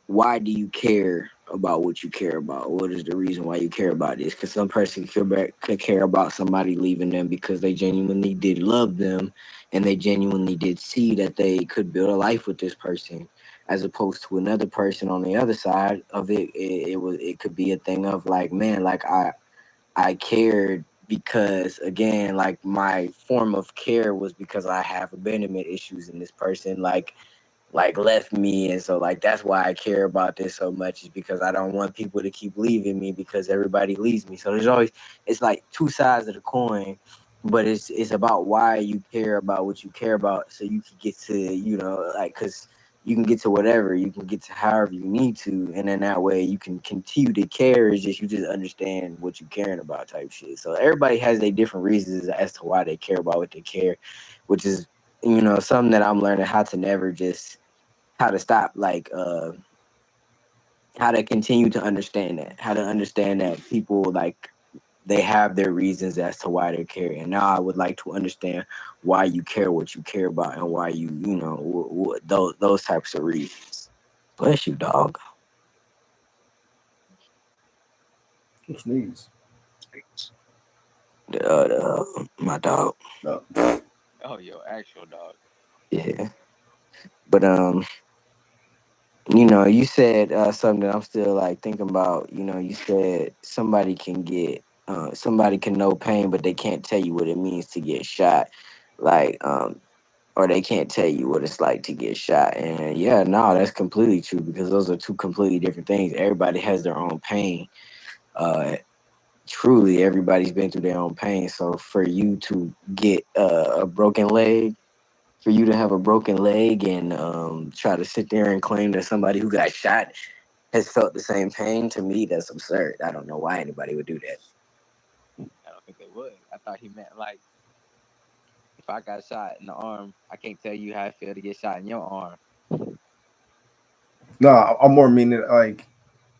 why do you care about what you care about? What is the reason why you care about this? Because some person could care about somebody leaving them because they genuinely did love them, and they genuinely did see that they could build a life with this person, as opposed to another person on the other side of it. It could be a thing of like, man, like I cared because, again, like my form of care was because I have abandonment issues, and this person like left me, and so like that's why I care about this so much, is because I don't want people to keep leaving me because everybody leaves me. So there's always, it's like two sides of the coin, but it's about why you care about what you care about, so you can get to, like, because you can get to whatever, you can get to however you need to, and then that way you can continue to care. It's just, you just understand what you're caring about type shit. So everybody has their different reasons as to why they care about what they care, which is, something that I'm learning how to never just, how to stop, like, how to continue to understand that, how to understand that people, like, they have their reasons as to why they care. And now I would like to understand why you care what you care about, and why those types of reasons. Bless you, dog. Sneeze. My dog. No. Oh, yo, actual dog. Yeah. But you said something that I'm still like thinking about. You said somebody can know pain, but they can't tell you what it means to get shot. Like, or they can't tell you what it's like to get shot. And yeah, no, that's completely true, because those are two completely different things. Everybody has their own pain. Uh, Truly, everybody's been through their own pain. So for you to get a broken leg, for you to have a broken leg and try to sit there and claim that somebody who got shot has felt the same pain, to me, that's absurd. I don't know why anybody would do that. I don't think they would. I thought he meant like, if I got shot in the arm, I can't tell you how I feel to get shot in your arm. No, I'm more meaning like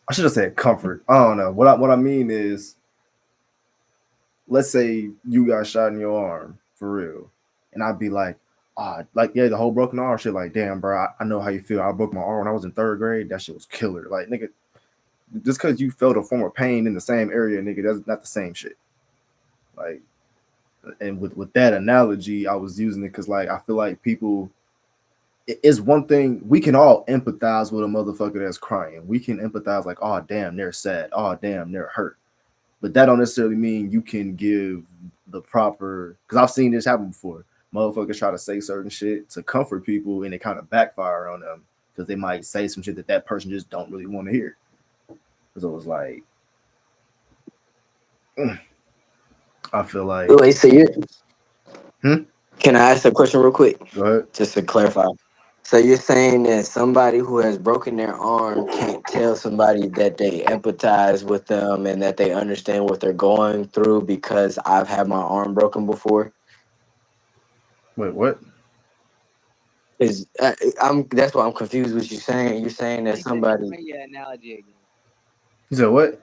I should have said comfort. I don't know. What I mean is, let's say you got shot in your arm for real, and I'd be like, like, yeah, the whole broken arm shit. Like, damn, bro, I know how you feel. I broke my arm when I was in third grade. That shit was killer. Like, nigga, just because you felt a form of pain in the same area, nigga, that's not the same shit. Like, and with that analogy, I was using it because, like, I feel like people. It's one thing we can all empathize with a motherfucker that's crying. We can empathize, like, oh damn, they're sad. Oh damn, they're hurt. But that don't necessarily mean you can give the proper, because I've seen this happen before. Motherfuckers try to say certain shit to comfort people, and it kind of backfire on them because they might say some shit that person just don't really want to hear. So it was like, I feel like, Wait, so you hmm? can I ask a question real quick, Go ahead. just to clarify? So you're saying that somebody who has broken their arm can't tell somebody that they empathize with them and that they understand what they're going through, because I've had my arm broken before? Wait, what? Is I'm That's why I'm confused what you're saying. You're saying that somebody, Explain your analogy again. You said what?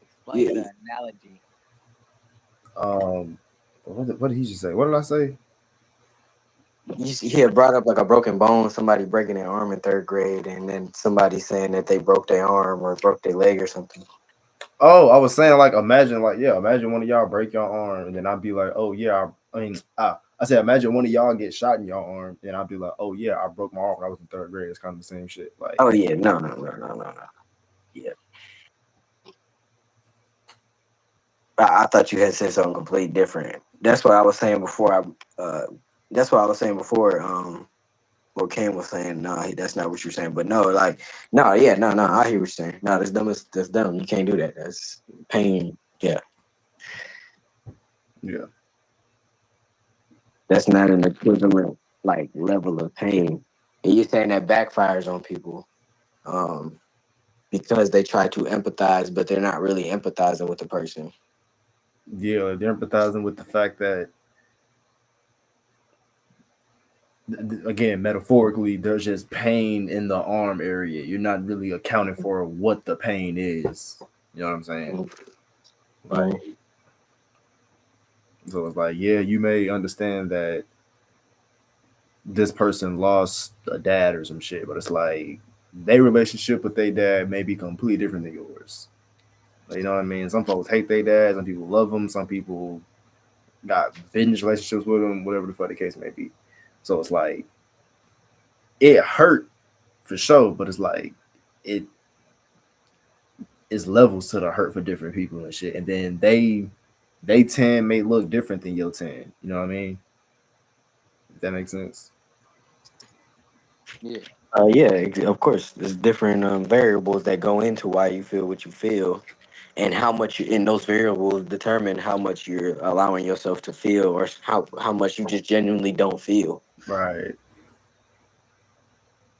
Explain yeah, the analogy. What did he just say? What did I say? he had brought up like a broken bone, somebody breaking their arm in third grade, and then somebody saying that they broke their arm or broke their leg or something. Oh, I was saying, like, imagine, like, yeah, imagine one of y'all break your arm, and then I'd be like, oh yeah, I said, imagine one of y'all get shot in your arm, and I'd be like, oh yeah, I broke my arm when I was in third grade. It's kind of the same shit. Like, Oh yeah, no. Yeah, I thought you had said something completely different. That's what I was saying before. That's what I was saying before. What Cam was saying. No, that's not what you're saying. But no, like, no, yeah, no. I hear what you're saying. No, that's dumb. That's dumb. You can't do that. That's pain. Yeah, yeah, that's not an equivalent like level of pain. And you're saying that backfires on people, um, because they try to empathize, but they're not really empathizing with the person. yeah, they're empathizing with the fact that, again, metaphorically, there's just pain in the arm area. You're not really accounting for what the pain is. You know what I'm saying? Like, Mhm. so it's like, yeah, you may understand that this person lost a dad or some shit, but it's like their relationship with their dad may be completely different than yours. Like, you know what I mean? Some folks hate their dad, some people love them, some people got vengeance relationships with them, whatever the fuck the case may be. So it's like it hurt for sure, but it's like it is levels to the hurt for different people and shit. And then they 10 may look different than your 10. You know what I mean? If that makes sense. Yeah. Yeah, of course. There's different variables that go into why you feel what you feel, and how much in those variables determine how much you're allowing yourself to feel, or how much you just genuinely don't feel. Right.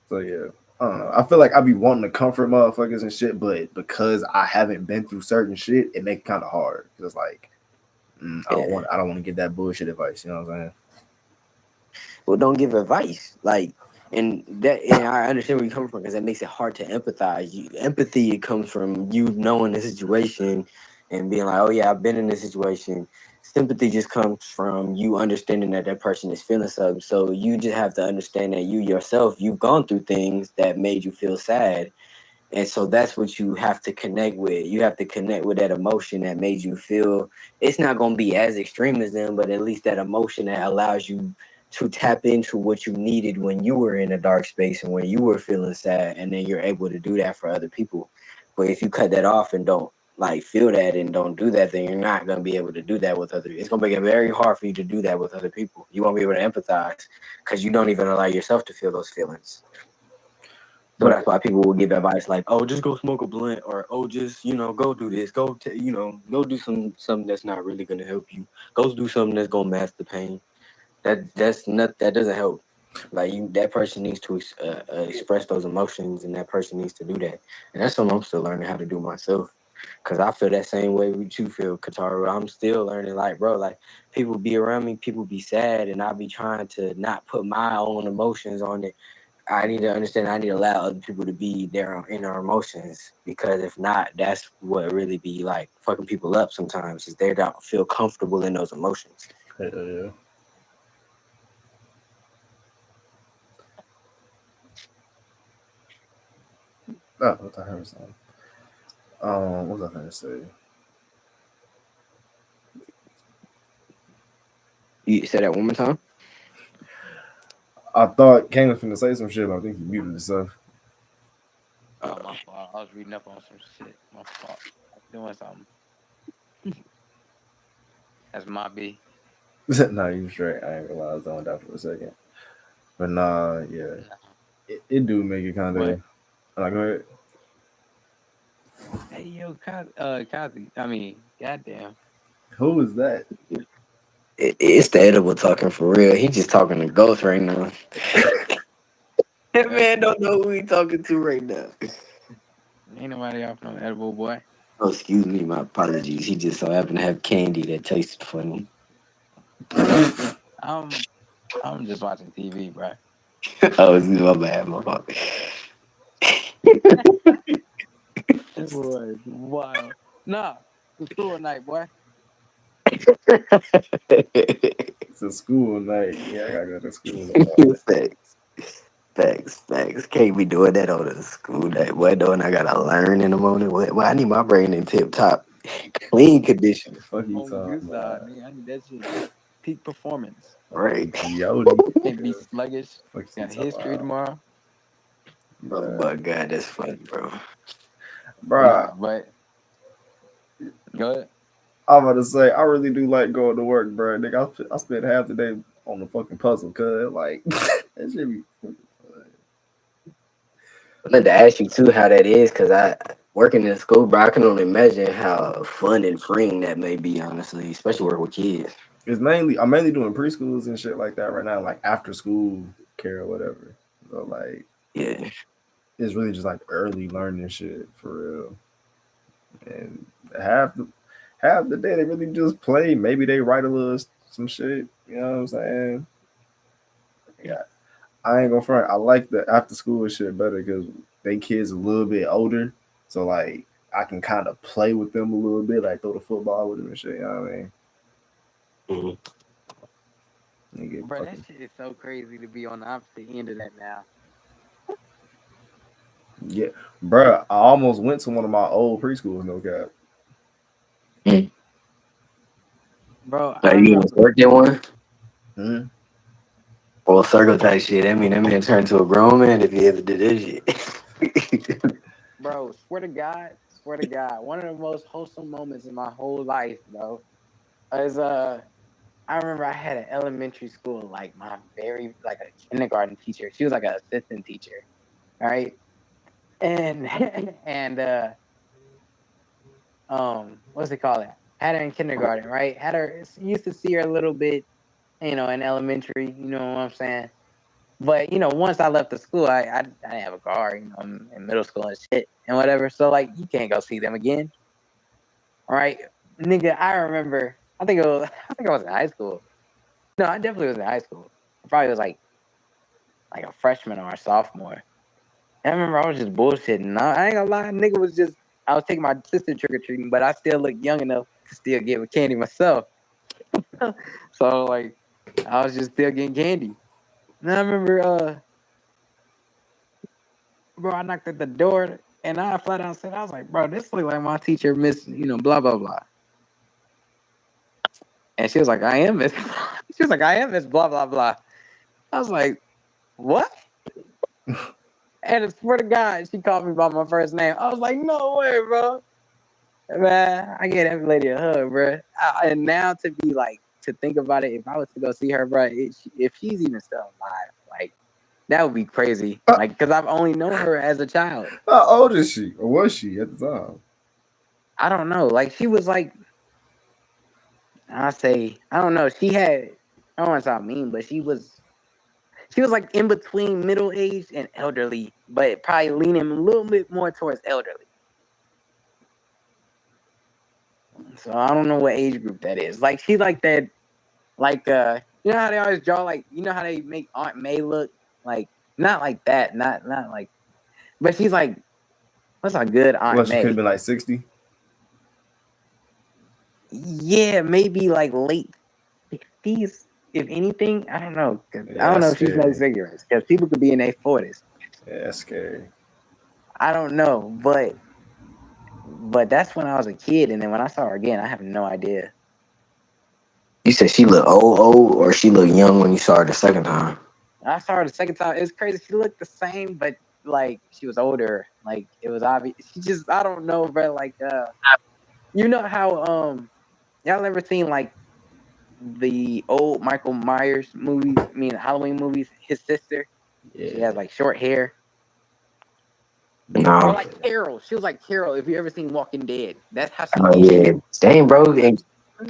So yeah. I don't know. I feel like I be wanting to comfort motherfuckers and shit, but because I haven't been through certain shit, it make it kind of hard. Cause it's like Yeah. I don't want to get that bullshit advice. You know what I'm saying? Well, don't give advice. Like, and I understand where you're coming from because that makes it hard to empathize. Empathy it comes from you knowing the situation and being like, oh yeah, I've been in this situation. Sympathy just comes from you understanding that that person is feeling something. So you just have to understand that you yourself, you've gone through things that made you feel sad. And so that's what you have to connect with. You have to connect with that emotion that made you feel. It's not going to be as extreme as them, but at least that emotion that allows you to tap into what you needed when you were in a dark space and when you were feeling sad, and then you're able to do that for other people. But if you cut that off and don't like feel that and don't do that, then you're not going to be able to do that with other. It's going to make it very hard for you to do that with other people. You won't be able to empathize because you don't even allow yourself to feel those feelings. So But that's why people will give advice like, "Oh, just go smoke a blunt," or "Oh, just go do this, go do something that's not really gonna help you. Go do something that's gonna mask the pain." That doesn't help. Like that person needs to express those emotions, and that person needs to do that. And that's something I'm still learning how to do myself. Cause I feel that same way you feel, Kataru. I'm still learning, like, bro, like people be around me, people be sad, and I be trying to not put my own emotions on it. I need to understand. I need to allow other people to be their inner emotions because if not, that's what really be like fucking people up. Sometimes is they don't feel comfortable in those emotions. yeah. Oh, what the hell was that? What was I gonna say? You said that one more time. I thought Kane was finna say some shit, but I think he muted himself. Oh, my fault. I was reading up on some shit. My fault. Doing something. That's my B. Nah, you straight. I ain't gonna lie, I was on that for a second. But nah, yeah, Nah. it do make it kind What? of. Like, go ahead. Hey, yo, Kazi. I mean, goddamn. Who is that? It's the edible talking for real. He just talking to Ghost right now. That man don't know who he talking to right now. Ain't nobody off no edible, boy. Oh, excuse me, my apologies. He just so happened to have candy that tasted funny. I'm I'm just watching TV, bro. Oh, excuse my bad, my fault. That boy is wild. Nah, it's school night, boy. It's a school night. Yeah, I gotta go to school tomorrow. Facts. Facts. Can't be doing that on a school day. What doing? I gotta learn in the morning. What? I need my brain in tip top, clean condition. Fuck you On the good talking side, about? nigga, I need that shit. Peak performance. Right. Yodi. Can't be sluggish. Fuck you Got talking history about? tomorrow. Oh Bruh. my god, that's funny, bro. Bruh, Nah, but go ahead. I'm about to say, I really do like going to work, bro. Nigga, I spent half the day on the fucking puzzle, cuz, like, that should be fucking fun. I meant to ask you too how that is, cause I working in school, bro. I can only imagine how fun and freeing that may be, honestly, especially working with kids. I'm mainly doing preschools and shit like that right now, like after school care or whatever. So, like, Yeah. it's really just like early learning shit for real. And half the half the day they really just play. Maybe they write a little some shit. You know what I'm saying? Yeah, I ain't gonna front. I like the after school shit better because they kids a little bit older, so like I can kind of play with them a little bit, like throw the football with them and shit. You know what I mean? Mhm. Nigga, Bro, that shit is so crazy to be on the opposite end of that now. Yeah, bro. I almost went to one of my old preschools. No cap. Bro, I Like you remember, worked in one? Hmm? Well, circle type shit. I mean, that man turned to a grown man if he ever did this shit. bro, swear to God, one of the most wholesome moments in my whole life, bro, is I remember I had an elementary school, like my very like a kindergarten teacher. She was like an assistant teacher, right? And and what's it called? Had her in kindergarten, right? Had her used to see her a little bit, in elementary. You know what I'm saying? But once I left the school, I didn't have a car. I'm in middle school and shit and whatever. So like, you can't go see them again, right? Nigga, I remember. I think I was in high school. No, I definitely was in high school. I probably was like a freshman or a sophomore. And I remember I was just bullshitting. I ain't gonna lie, nigga was just. I was taking my sister trick or treating, but I still looked young enough to still get with candy myself. So like, I was just still getting candy. And I remember, bro, I knocked at the door and I flat out said, I was like, bro, this look like my teacher, Miss, blah blah blah. And she was like, I am Miss. She was like, I am Miss, blah blah blah. I was like, what? And I swear to God, she called me by my first name. I was like, no way, bro. Man, I gave that lady a hug, bro. And now to think about it, if I was to go see her, bro, if she's even still alive, like, that would be crazy. Like, because I've only known her as a child. How old is she, or was she at the time? I don't know. Like, she was like, I don't know. I don't want to sound mean, but she was like in between middle aged and elderly, but probably leaning a little bit more towards elderly. So I don't know what age group that is. Like, she like that, like how they always draw, like, how they make Aunt May look, like, not like that, not like, but she's like, what's a good Aunt Well, she could have May? been like 60. Yeah, maybe like late 60s, if anything. I don't know, 'cause I Yeah, don't that's know if she's makes scary. cigarettes, because people could be in their 40s. Yeah, that's scary. I don't know, but that's when I was a kid, and then when I saw her again, I have no idea. You said she looked old, or she looked young when you saw her the second time. I saw her the second time. It's crazy. She looked the same, but like she was older. Like, it was obvious. She just, I don't know, bro. Like, you know how y'all ever seen like the old Michael Myers movies? I mean, Halloween movies. His sister, she Yeah. has like short hair, or No. like Carol. She was like Carol. If you ever seen Walking Dead, that's how she Oh is. yeah. Dang, bro. And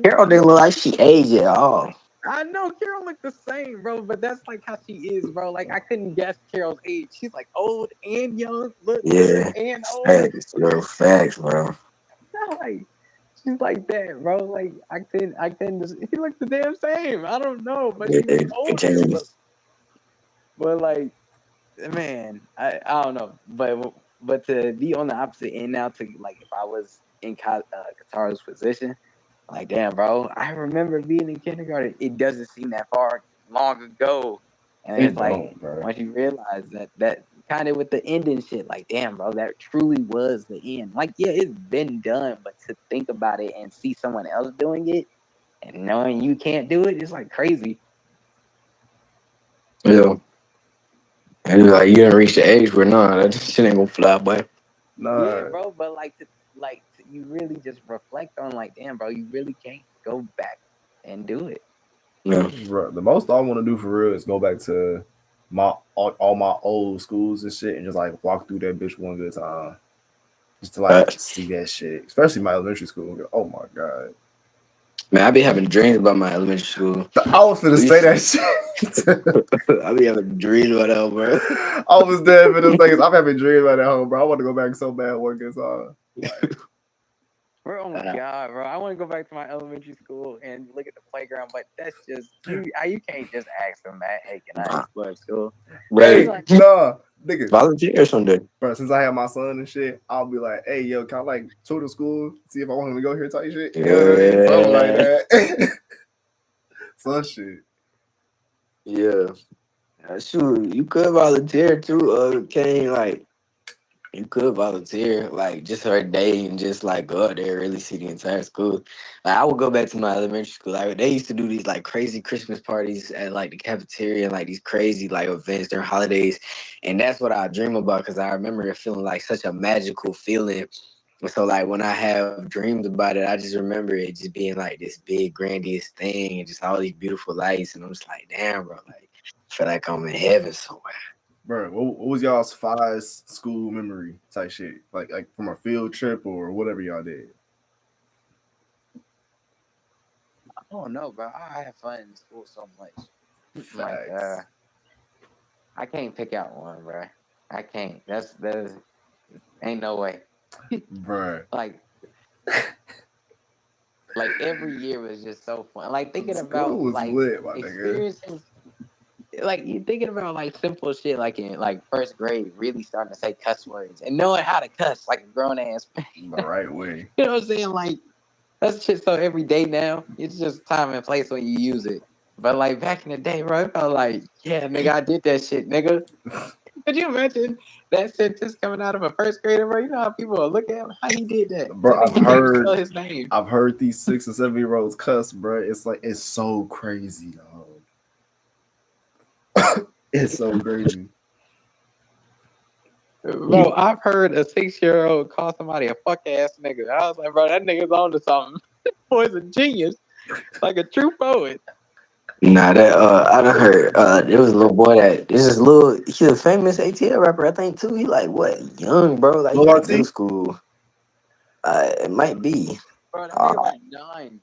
Carol didn't look like she aged at all. I know Carol looked the same, bro, but that's like how she is, bro. Like, I couldn't guess Carol's age. She's like old and young, look good Yeah. and old. Facts, bro. Facts, bro. Like, she's like that, bro. Like, I couldn't just. He looked the damn same. I don't know, but Yeah, she was good older. change. But like, man, I don't know, but to be on the opposite end now, to like, if I was in Katara's position, like, damn, bro, I remember being in kindergarten. It doesn't seem that far long ago, and It it's like, don't, bro. once you realize that kind of with the ending shit, like, damn, bro, that truly was the end. Like, yeah, it's been done, but to think about it and see someone else doing it and knowing you can't do it, it's like crazy. Yeah. And like you didn't reach the age where that shit ain't gonna fly by. Yeah, Nah, bro, but you really just reflect on, like, damn, bro, you really can't go back and do it. Yeah. bro. The most I want to do for real is go back to all my old schools and shit, and just like walk through that bitch one good time, just to like Facts. see that shit, especially my elementary school. Oh my god, Man, I be having dreams about my elementary school. I was finna We say used that shit. I be having dreams about that, bro. I was dead for those things. I'm having dreams about that home, bro. I want to go back so bad one good time. Bro, oh my god, bro, I want to go back to my elementary school and look at the playground, but that's just you can't just ask them that. Hey, can I Nah, explore school? bro. Hey, nah, nigga. Volunteer someday. Bro, since I have my son and shit, I'll be like, hey, yo, can I like tour the school, see if I want him to go here type shit? You know what I mean? Something like Yeah. that. Some shit. Yeah. Shoot, you could volunteer too, Kane. Like, you could volunteer, like, just for a day and just, like, go out there, really see the entire school. Like, I would go back to my elementary school. Like, they used to do these, like, crazy Christmas parties at, like, the cafeteria and, like, these crazy, like, events during holidays. And that's what I dream about because I remember it feeling like such a magical feeling. And so, like, when I have dreams about it, I just remember it just being, like, this big, grandiose thing and just all these beautiful lights. And I'm just like, damn, bro, like, I feel like I'm in heaven somewhere. Bro, what was y'all's FIES school memory type shit? Like from a field trip or whatever y'all did? I don't know, bro. I have fun in school so much. Like, Facts. I can't pick out one, bro. I can't. That's ain't no way. Bro. Like every year was just so fun. Like thinking School about was like lit, my nigga. experiences. Like you thinking about like simple shit, like in like first grade, really starting to say cuss words and knowing how to cuss like a grown ass. The right way. You know what I'm saying? Like that's shit so every day now. It's just time and place when you use it. But like back in the day, bro, it felt like, yeah, nigga, I did that shit, nigga. Could you imagine that sentence coming out of a first grader, bro? You know how people will look at him, how he did that. Bro, That nigga can't spell his name. I've heard these 6 and 7-year-olds cuss, bro. It's like it's so crazy, dog. It's so crazy. Bro, I've heard a 6-year-old call somebody a fuck ass nigga. I was like, bro, that nigga's on to something. Boy's a genius. Like a true poet. Nah, that I done heard there was a little boy that this is little he's a famous ATL rapper, I think too. He like what young bro, like he Lil like RT? middle school. It might be. Bro, that Uh nigga like 9.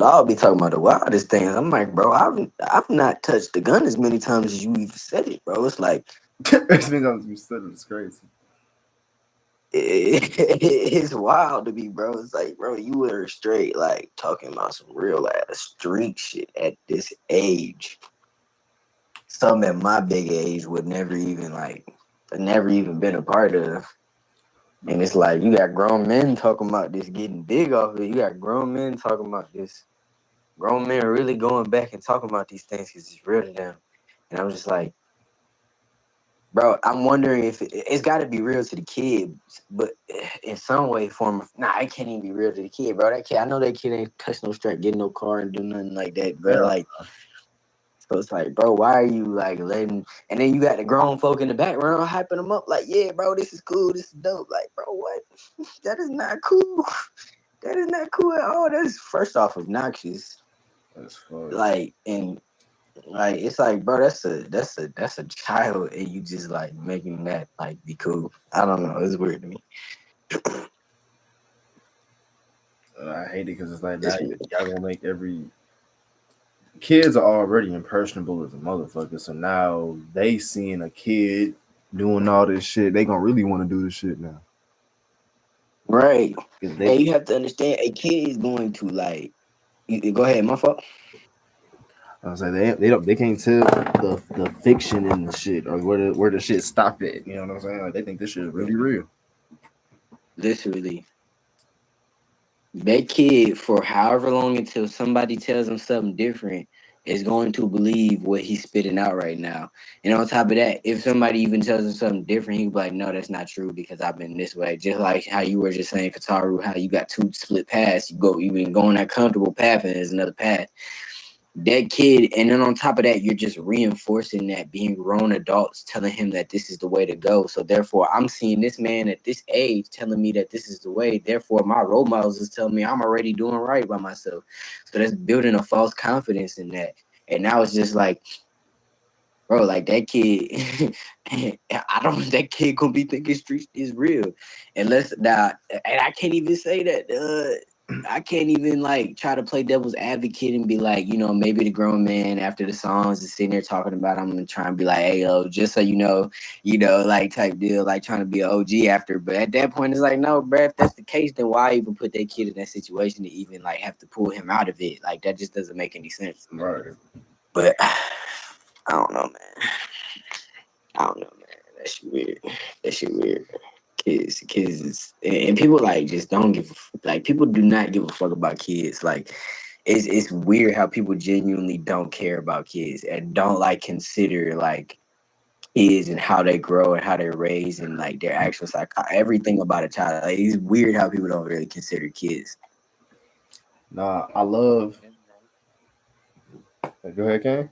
I'll be talking about the wildest things. I'm like, bro, I've not touched the gun as many times as you even said it, bro. It's like It's crazy. it's wild to me, bro. It's like, bro, you were straight like talking about some real ass street shit at this age. Some at my big age would never even been a part of. And it's like you got grown men talking about this getting big off it. You got grown men talking about this. Grown men really going back and talking about these things because it's real to them. And I'm just like, bro, I'm wondering if it's got to be real to the kid, but in some way, form of, it can't even be real to the kid, bro. That kid, I know that kid ain't touch no strap, get no car, and do nothing like that, bro. Yeah. Like, so it's like, bro, why are you like letting? And then you got the grown folk in the background hyping them up, like, yeah, bro, this is cool, this is dope. Like, bro, what? That is not cool. That is not cool at all. That is first off obnoxious. That's funny. Like, and like it's like, bro, that's a child, and you just like making that like be cool. I don't know. It's weird to me. I hate it because it's like now y'all gonna make every kids are already impressionable as a motherfucker. So now they seeing a kid doing all this shit, they gonna really want to do this shit now. Right. And you have to understand, a kid is going to like. You go ahead. My fault. I was like, they can't tell the fiction in the shit or where the shit stop at. You know what I'm saying? Like they think this shit is really real. Literally. That kid, for however long until somebody tells him something different, is going to believe what he's spitting out right now. And on top of that, if somebody even tells him something different, he'll be like, no, that's not true because I've been this way. Just like how you were just saying, Kataru, how you got 2 split paths. You've been going that comfortable path and there's another path. That kid, and then on top of that, you're just reinforcing that, being grown adults telling him that this is the way to go. So therefore, I'm seeing this man at this age telling me that this is the way. Therefore, my role models is telling me I'm already doing right by myself. So that's building a false confidence in that. And now it's just like, bro, like that kid, that kid gonna be thinking street is real. Unless now, and I can't even say that. I can't even like try to play devil's advocate and be like, maybe the grown man after the songs is sitting there talking about, I'm gonna try and be like, hey, yo, just so you know, like type deal, like trying to be an OG after. But at that point, it's like, no, bro, if that's the case, then why even put that kid in that situation to even like have to pull him out of it? Like that just doesn't make any sense. Right. But I don't know, man. That shit weird. Kids is, and people like just don't give, like people do not give a fuck about kids. Like it's weird how people genuinely don't care about kids and don't like consider like kids and how they grow and how they're raised and like their actual everything about a child. Like it's weird how people don't really consider kids. Nah, I love. Go ahead, Kane.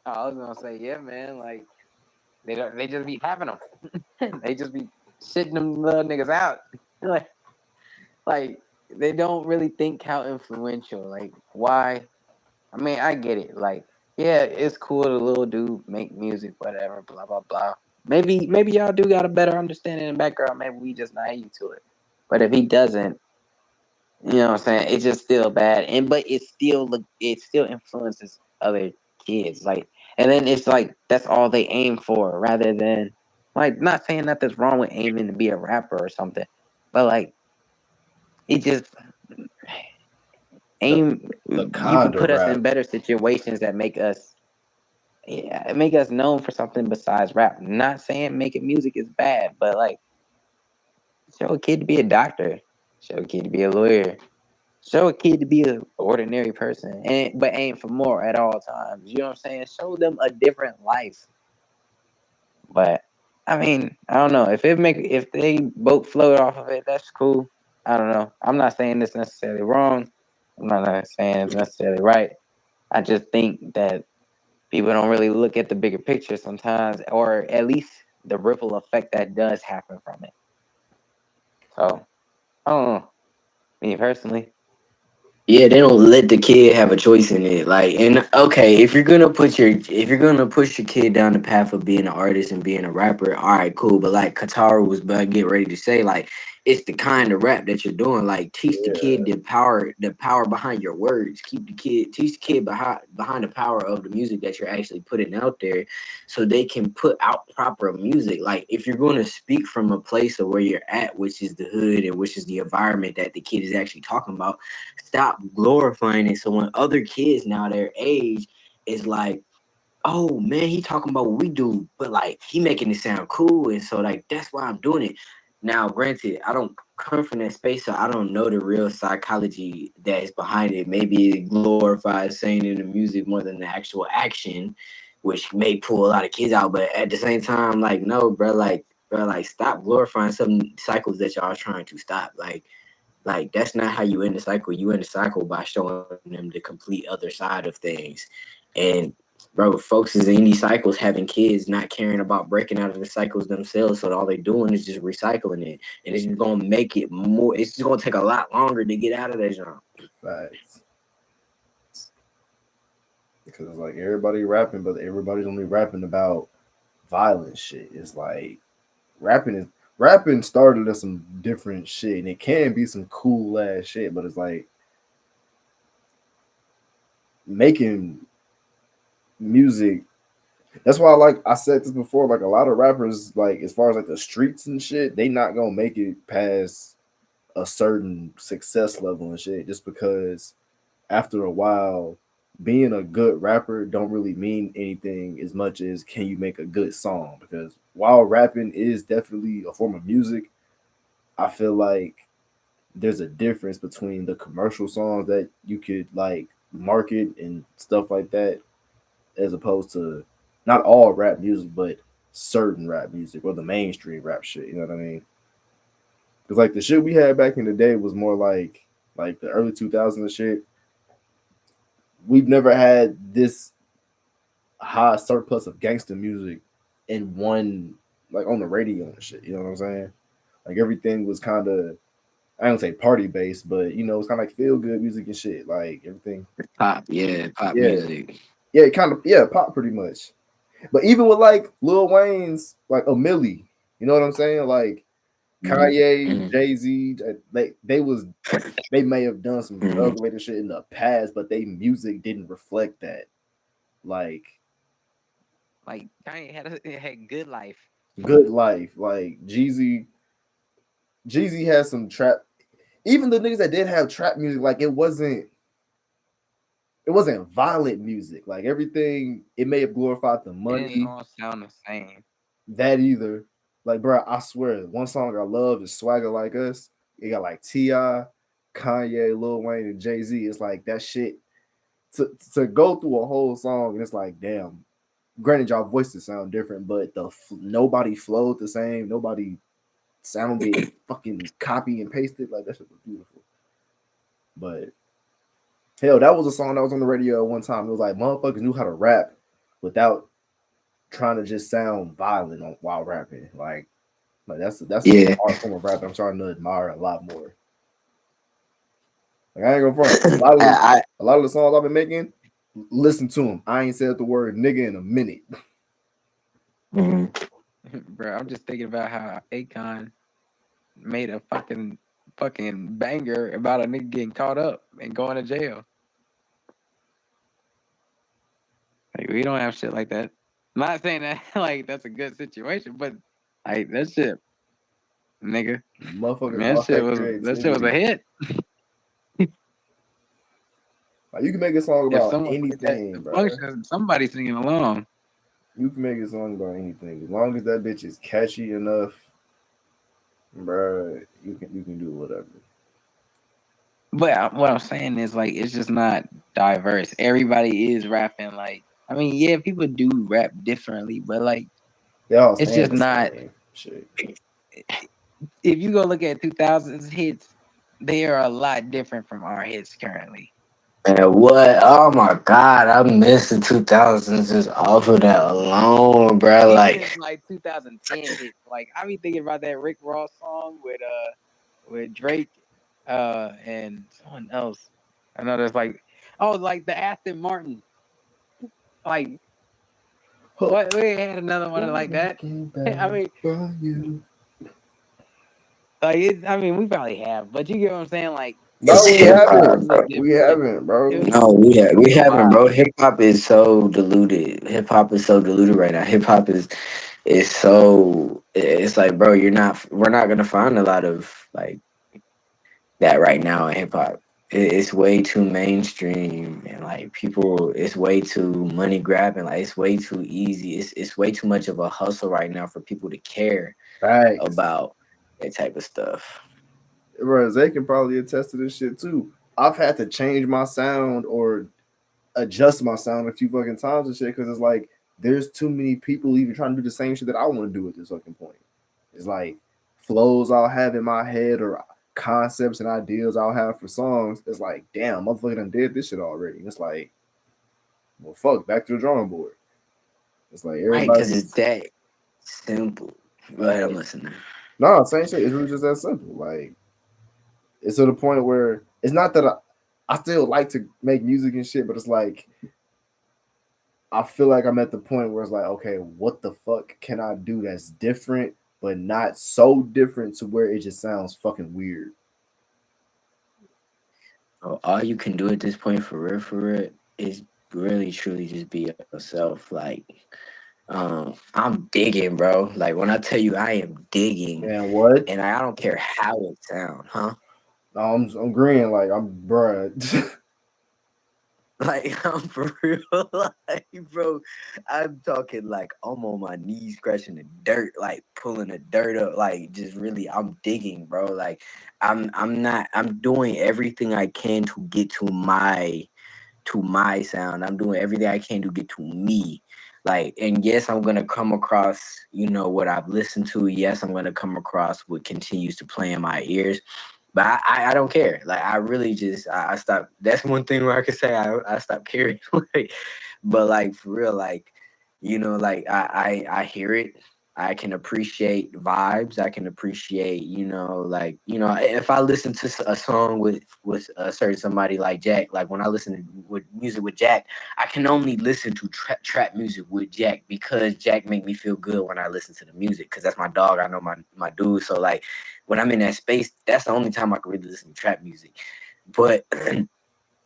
I was gonna say, yeah, man. Like they just be having them. They just be shitting them little niggas out. like they don't really think how influential. Like why? I mean, I get it. Like yeah, it's cool to little dude make music, whatever, blah blah blah. Maybe y'all do got a better understanding and background. Maybe we just naive to it. But if he doesn't, you know what I'm saying? It's just still bad. And but it still influences other kids. Like and then it's like that's all they aim for rather than like not saying nothing's wrong with aiming to be a rapper or something. But like it just The aim the you can kind of put us rap. in better situations that make us yeah, make us known for something besides rap. Not saying making music is bad, but like show a kid to be a doctor, show a kid to be a lawyer, show a kid to be an ordinary person, and but aim for more at all times. You know what I'm saying? Show them a different life. But I mean, I don't know if they both float off of it, that's cool. I don't know. I'm not saying it's necessarily wrong. I'm not saying it's necessarily right. I just think that people don't really look at the bigger picture sometimes, or at least the ripple effect that does happen from it. So I don't know. Me personally, Yeah, they don't let the kid have a choice in it. Like, and okay, if you're gonna push your kid down the path of being an artist and being a rapper, all right, cool. But like Katara was about to get ready to say, like, it's the kind of rap that you're doing. Like, teach the Yeah, kid the power behind your words. Teach the kid behind the power of the music that you're actually putting out there, so they can put out proper music. Like, if you're going to speak from a place of where you're at, which is the hood and which is the environment that the kid is actually talking about, stop glorifying it. So when other kids now their age is like, oh man, he talking about what we do, but like he making it sound cool, and so like that's why I'm doing it. Now, granted, I don't come from that space, so I don't know the real psychology that is behind it. Maybe it glorifies saying in the music more than the actual action, which may pull a lot of kids out. But at the same time, like no, bro, like stop glorifying some cycles that y'all are trying to stop. Like that's not how you end the cycle. You end the cycle by showing them the complete other side of things. And bro, folks is in these cycles having kids, not caring about breaking out of the cycles themselves. So all they're doing is just recycling it, and it's just gonna make it more. It's just gonna take a lot longer to get out of that genre. facts. Because it's like everybody rapping, but everybody's only rapping about violent shit. It's like rapping is rapping started as some different shit, and it can be some cool ass shit, but it's like making music. That's why I said this before, like a lot of rappers, like as far as like the streets and shit, they not gonna make it past a certain success level and shit, just because after a while being a good rapper don't really mean anything as much as can you make a good song, because while rapping is definitely a form of music, I feel like there's a difference between the commercial songs that you could like market and stuff like that, as opposed to not all rap music, but certain rap music or the mainstream rap shit. You know what I mean? Because like the shit we had back in the day was more like the early 2000s shit. We've never had this high surplus of gangster music in one, like on the radio and shit. You know what I'm saying? Like everything was kind of, I don't say party based, but you know it's kind of like feel good music and shit. Like everything, Pop, yeah, pop yeah, music. yeah, kind of, yeah, pop pretty much. But even with like Lil Wayne's, like a Millie, you know what I'm saying? Like Mm-hmm. Kanye, Jay Z, they may have done some Mm-hmm. drug related shit in the past, but they music didn't reflect that. Like like Kanye had good life. good life, like Jeezy has some trap. Even the niggas that did have trap music, like it wasn't violent music. Like everything, it may have glorified the It didn't money, all sound the same. that either. Like, bro, I swear, one song I love is Swagger Like Us. It got like T.I., Kanye, Lil Wayne, and Jay-Z, it's like that shit to go through a whole song, and it's like, damn. Granted, y'all voices sound different, but nobody flowed the same. Nobody sounded fucking copy and pasted. Like that shit was beautiful. But hell, that was a song that was on the radio at one time. It was like motherfuckers knew how to rap without trying to just sound violent while rapping. Like that's Yeah. an art form of rap I'm starting to admire a lot more. Like I ain't gonna front. A lot of the songs I've been making, listen to them. I ain't said the word nigga in a minute. Bro, I'm just thinking about how Akon made a fucking banger about a nigga getting caught up and going to jail. Like we don't have shit like that. I'm not saying that like that's a good situation, but like that shit, nigga. Motherfuckers Man, lost that that shit was a creativity. hit. Like you can make a song If about someone put that anything, to bro. function, somebody singing along. You can make a song about anything as long as that bitch is catchy enough, bro. You can do whatever. But what I'm saying is like it's just not diverse. Everybody is rapping like I mean, yeah, people do rap differently, but like They all it's saying just the not. same shit. If you go look at 2000s hits, they are a lot different from our hits currently. And what? Oh my god, I missed the 2000s just off of that alone, bro. Like, Even like 2010 hits, like I be thinking about that Rick Ross song with Drake, and someone else. I know there's like like the Aston Martin, like what we had another one like that. I mean, I mean, we probably have, but you get what I'm saying. Like No, it's we hip hop, haven't. bro. We haven't, bro. No, we It's a haven't, lot. bro. Hip hop is so diluted. Hip hop is so diluted right now. Hip hop is so. It's like, bro, we're not gonna find a lot of like that right now in hip hop. It's way too mainstream and like people. It's way too money grabbing. Like it's way too easy. It's way too much of a hustle right now for people to care Facts. about that type of stuff. Bro, they can probably attest to this shit too. I've had to change my sound or adjust my sound a few fucking times and shit because it's like there's too many people even trying to do the same shit that I want to do at this fucking point. It's like flows I'll have in my head or concepts and ideas I'll have for songs. It's like, damn, motherfucker done did this shit already. And it's like, well, fuck, back to the drawing board. It's like Right, because everybody. it's that simple. Go ahead, I'm listening. No, same shit. It's really just that simple. Like, it's to the point where it's not that I still like to make music and shit, but it's like I feel like I'm at the point where it's like, okay, what the fuck can I do that's different, but not so different to where it just sounds fucking weird. All you can do at this point, for real, is really truly just be yourself. Like, I'm digging, bro. Like when I tell you I am digging, And what? and I don't care how it sound, huh? No, I'm agreeing. Like I'm, bruh. Like I'm for real, like bro, I'm talking like I'm on my knees scratching the dirt, like pulling the dirt up, like just really, I'm digging, bro. Like I'm doing everything I can to get to my sound. I'm doing everything I can to get to me. Like, and yes, I'm gonna come across, what I've listened to. Yes, I'm gonna come across what continues to play in my ears. But I don't care. Like I really just I stopped. That's one thing where I can say I stopped caring. Like, but like for real, like like I hear it. I can appreciate vibes. I can appreciate, if I listen to a song with a certain somebody like Jack, like when I listen to with music with Jack, I can only listen to trap music with Jack because Jack make me feel good when I listen to the music because that's my dog. I know my dude. So like when I'm in that space, that's the only time I can really listen to trap music. But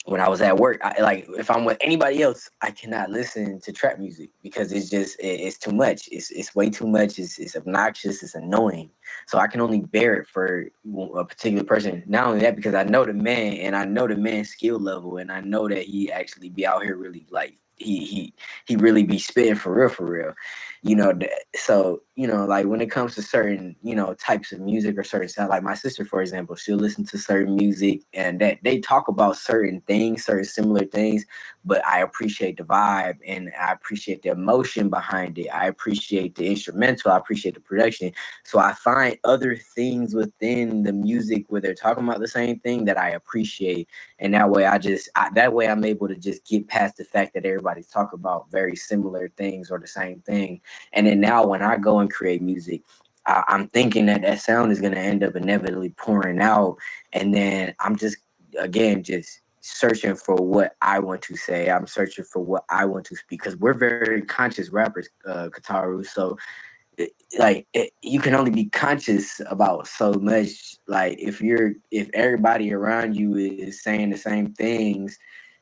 when I was at work, like if I'm with anybody else, I cannot listen to trap music because it's just it's too much. It's way too much. It's obnoxious. It's annoying. So I can only bear it for a particular person. Not only that, because I know the man and I know the man's skill level, and I know that he actually be out here really like he really be spitting for real, for real. So you know, like when it comes to certain, you know, types of music or certain sound, like my sister, for example, she'll listen to certain music and that they talk about certain things, certain similar things, but I appreciate the vibe and I appreciate the emotion behind it. I appreciate the instrumental, I appreciate the production. So I find other things within the music where they're talking about the same thing that I appreciate. And that way that way I'm able to just get past the fact that everybody's talking about very similar things or the same thing. And then now when I go and create music, I'm thinking that that sound is going to end up inevitably pouring out. And then I'm just, again, just searching for what I want to say. I'm searching for what I want to speak because we're very conscious rappers, Kataru. So you can only be conscious about so much. Like if everybody around you is saying the same things,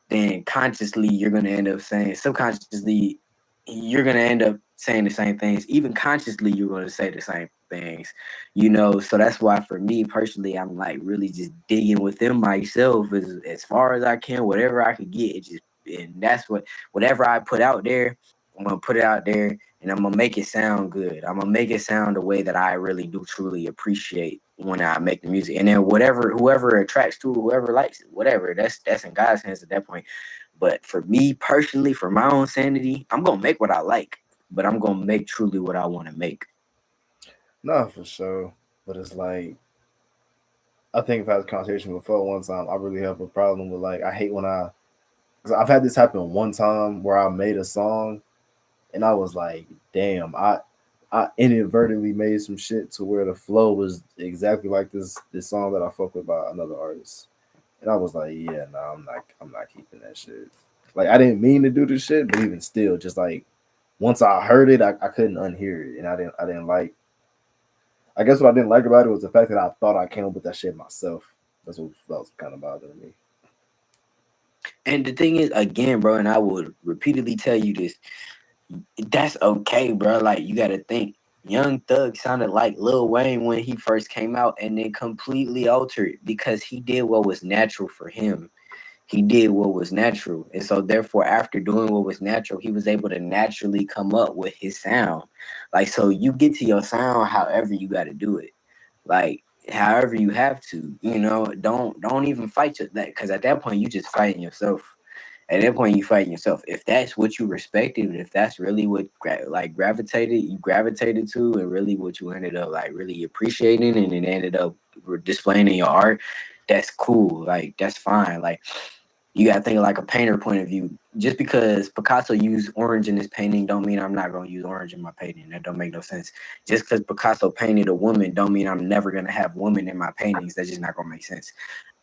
then consciously you're going to end up saying, subconsciously you're going to end up saying the same things. Even consciously you're going to say the same things, you know. So that's why for me personally, I'm like really just digging within myself as far as I can, whatever I could get. It just, and that's whatever I put out there, I'm gonna put it out there and I'm gonna make it sound good. I'm gonna make it sound the way that I really do truly appreciate when I make the music. And then whoever attracts to it, whoever likes it, whatever, that's in God's hands at that point. But for me personally, for my own sanity, I'm gonna make what I like, but I'm gonna make truly what I want to make. No, for sure. But it's like I think I've had this conversation before one time. I really have a problem with like I hate when cause I've had this happen one time where I made a song and I was like, damn, I inadvertently made some shit to where the flow was exactly like this song that I fuck with by another artist. And I was like, yeah, no, I'm not keeping that shit. Like I didn't mean to do this shit, but even still, just like once I heard it, I couldn't unhear it. And I didn't like I guess what I didn't like about it was the fact that I thought I came up with that shit myself. That's what was kind of bothering me. And the thing is, again, bro, and I would repeatedly tell you this, that's okay, bro. Like you got to think. Young Thug sounded like Lil Wayne when he first came out, and then completely altered because he did what was natural for him. He did what was natural, and so therefore, after doing what was natural, he was able to naturally come up with his sound. Like so, you get to your sound however you got to do it. Like however you have to, you know. Don't even fight that because at that point you just fighting yourself. At that point, you fighting yourself. If that's what you respected, if that's really what you gravitated to, and really what you ended up like really appreciating, and it ended up displaying in your art, that's cool. Like that's fine. Like you gotta think of like a painter point of view. Just because Picasso used orange in his painting, don't mean I'm not gonna use orange in my painting. That don't make no sense. Just because Picasso painted a woman, don't mean I'm never gonna have women in my paintings. That's just not gonna make sense.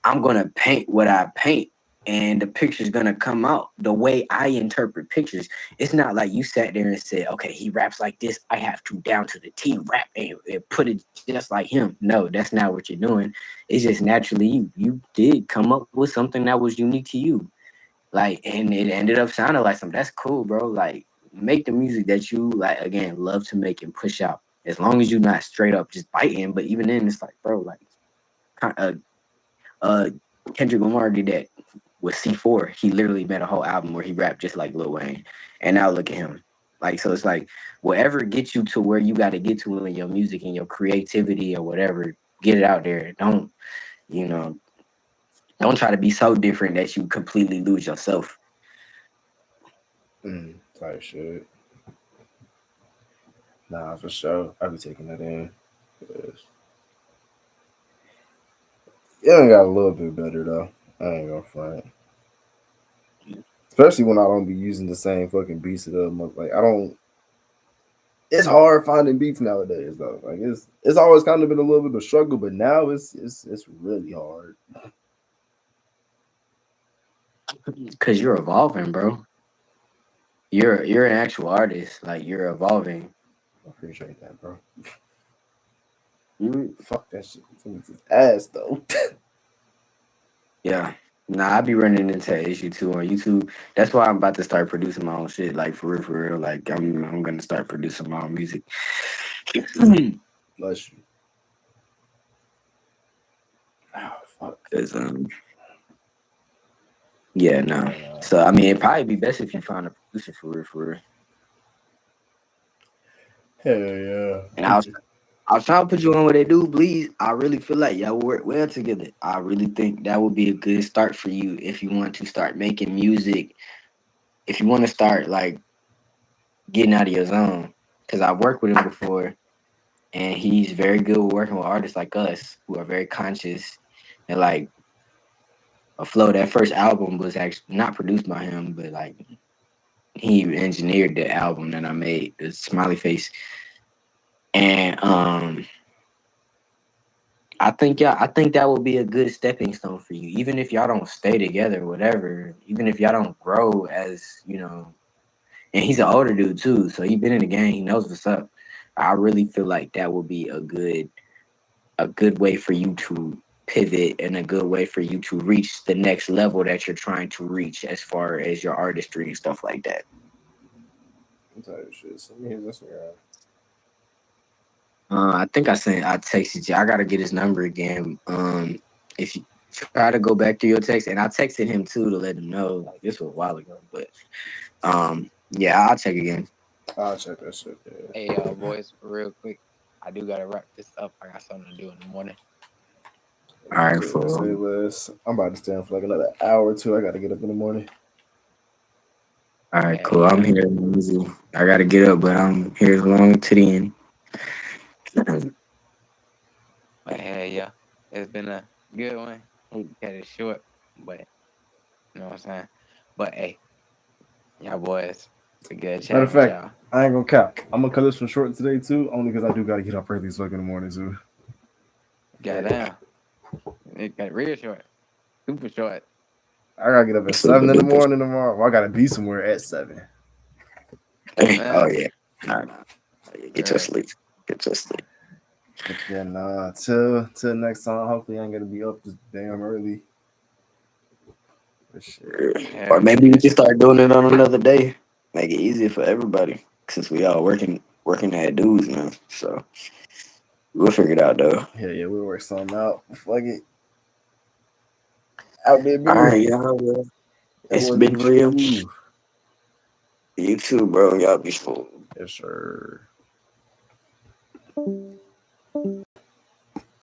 I'm gonna paint what I paint, and the picture's gonna come out the way I interpret pictures. It's not like you sat there and said, "Okay, he raps like this. I have to down to the T rap and put it just like him." No, that's not what you're doing. It's just naturally you did come up with something that was unique to you, like, and it ended up sounding like something. That's cool, bro. Like, make the music that you like. Again, love to make and push out. As long as you're not straight up just biting, but even then, it's like, bro, like, uh, uh Kendrick Lamar did that with C4. He literally made a whole album where he rapped just like Lil Wayne. And now look at him. Like so it's like whatever gets you to where you gotta get to in your music and your creativity or whatever, get it out there. Don't, you know, don't try to be so different that you completely lose yourself. Type shit. Nah, for sure. I'll be taking that in. 'Cause it done got a little bit better though. I ain't gonna front. Especially when I don't be using the same fucking beats of them. Like I don't. It's hard finding beats nowadays though. Like it's always kind of been a little bit of a struggle, but now it's really hard. Cause you're evolving, bro. You're an actual artist. Like you're evolving. I appreciate that, bro. You Fuck that shit. It's ass though. Yeah. Nah, I be running into that issue too on YouTube. That's why I'm about to start producing my own shit. Like for real, for real. Like I'm gonna start producing my own music. Bless you. Oh fuck. Cause yeah, no. So I mean it'd probably be best if you found a producer for real, for real. Hell yeah. And I was trying to put you on what they do, please. I really feel like y'all work well together. I really think that would be a good start for you if you want to start making music. If you want to start like getting out of your zone, because I've worked with him before, and he's very good with working with artists like us who are very conscious and like a flow. That first album was actually not produced by him, but like he engineered the album that I made, the Smiley Face, and I think that will be a good stepping stone for you. Even if y'all don't stay together, whatever. Even if y'all don't grow as and he's an older dude too, so he's been in the game. He knows what's up. I really feel like that will be a good way for you to pivot and a good way for you to reach the next level that you're trying to reach as far as your artistry and stuff like that. Type shit. Send me his Instagram. I think I texted you. I gotta get his number again. If you try to go back to your text, and I texted him too to let him know. Like this was a while ago, but yeah, I'll check again. I'll check that shit. Yeah. Hey, boys, real quick, I do gotta wrap this up. I got something to do in the morning. All right, Say for less. I'm about to stay on for like another hour or two. I gotta get up in the morning. all right, cool. I'm here. I gotta get up, but I'm here long to the end. But hey, yeah, it's been a good one. We cut it short, but you know what I'm saying. But hey, y'all boys, it's a good chat Matter of with fact, y'all. I ain't gonna cap. I'm gonna cut this one short today too, only because I do gotta get up early as fuck in the morning too. Goddamn, it got real short, super short. I gotta get up at 7 in the morning tomorrow. Well, I gotta be somewhere at 7. Oh yeah. Nah. Get your sleep. Get your sleep. But yeah, nah. Till next time. Hopefully, I ain't gonna be up this damn early. But shit. Or maybe we can start doing it on another day. Make it easier for everybody. Since we all working at dudes now. So we'll figure it out though. Yeah, we'll work something out. Fuck it. Out there, All bigger. right, y'all. It's been real. You too, bro. Y'all be smooth. Yes, sir.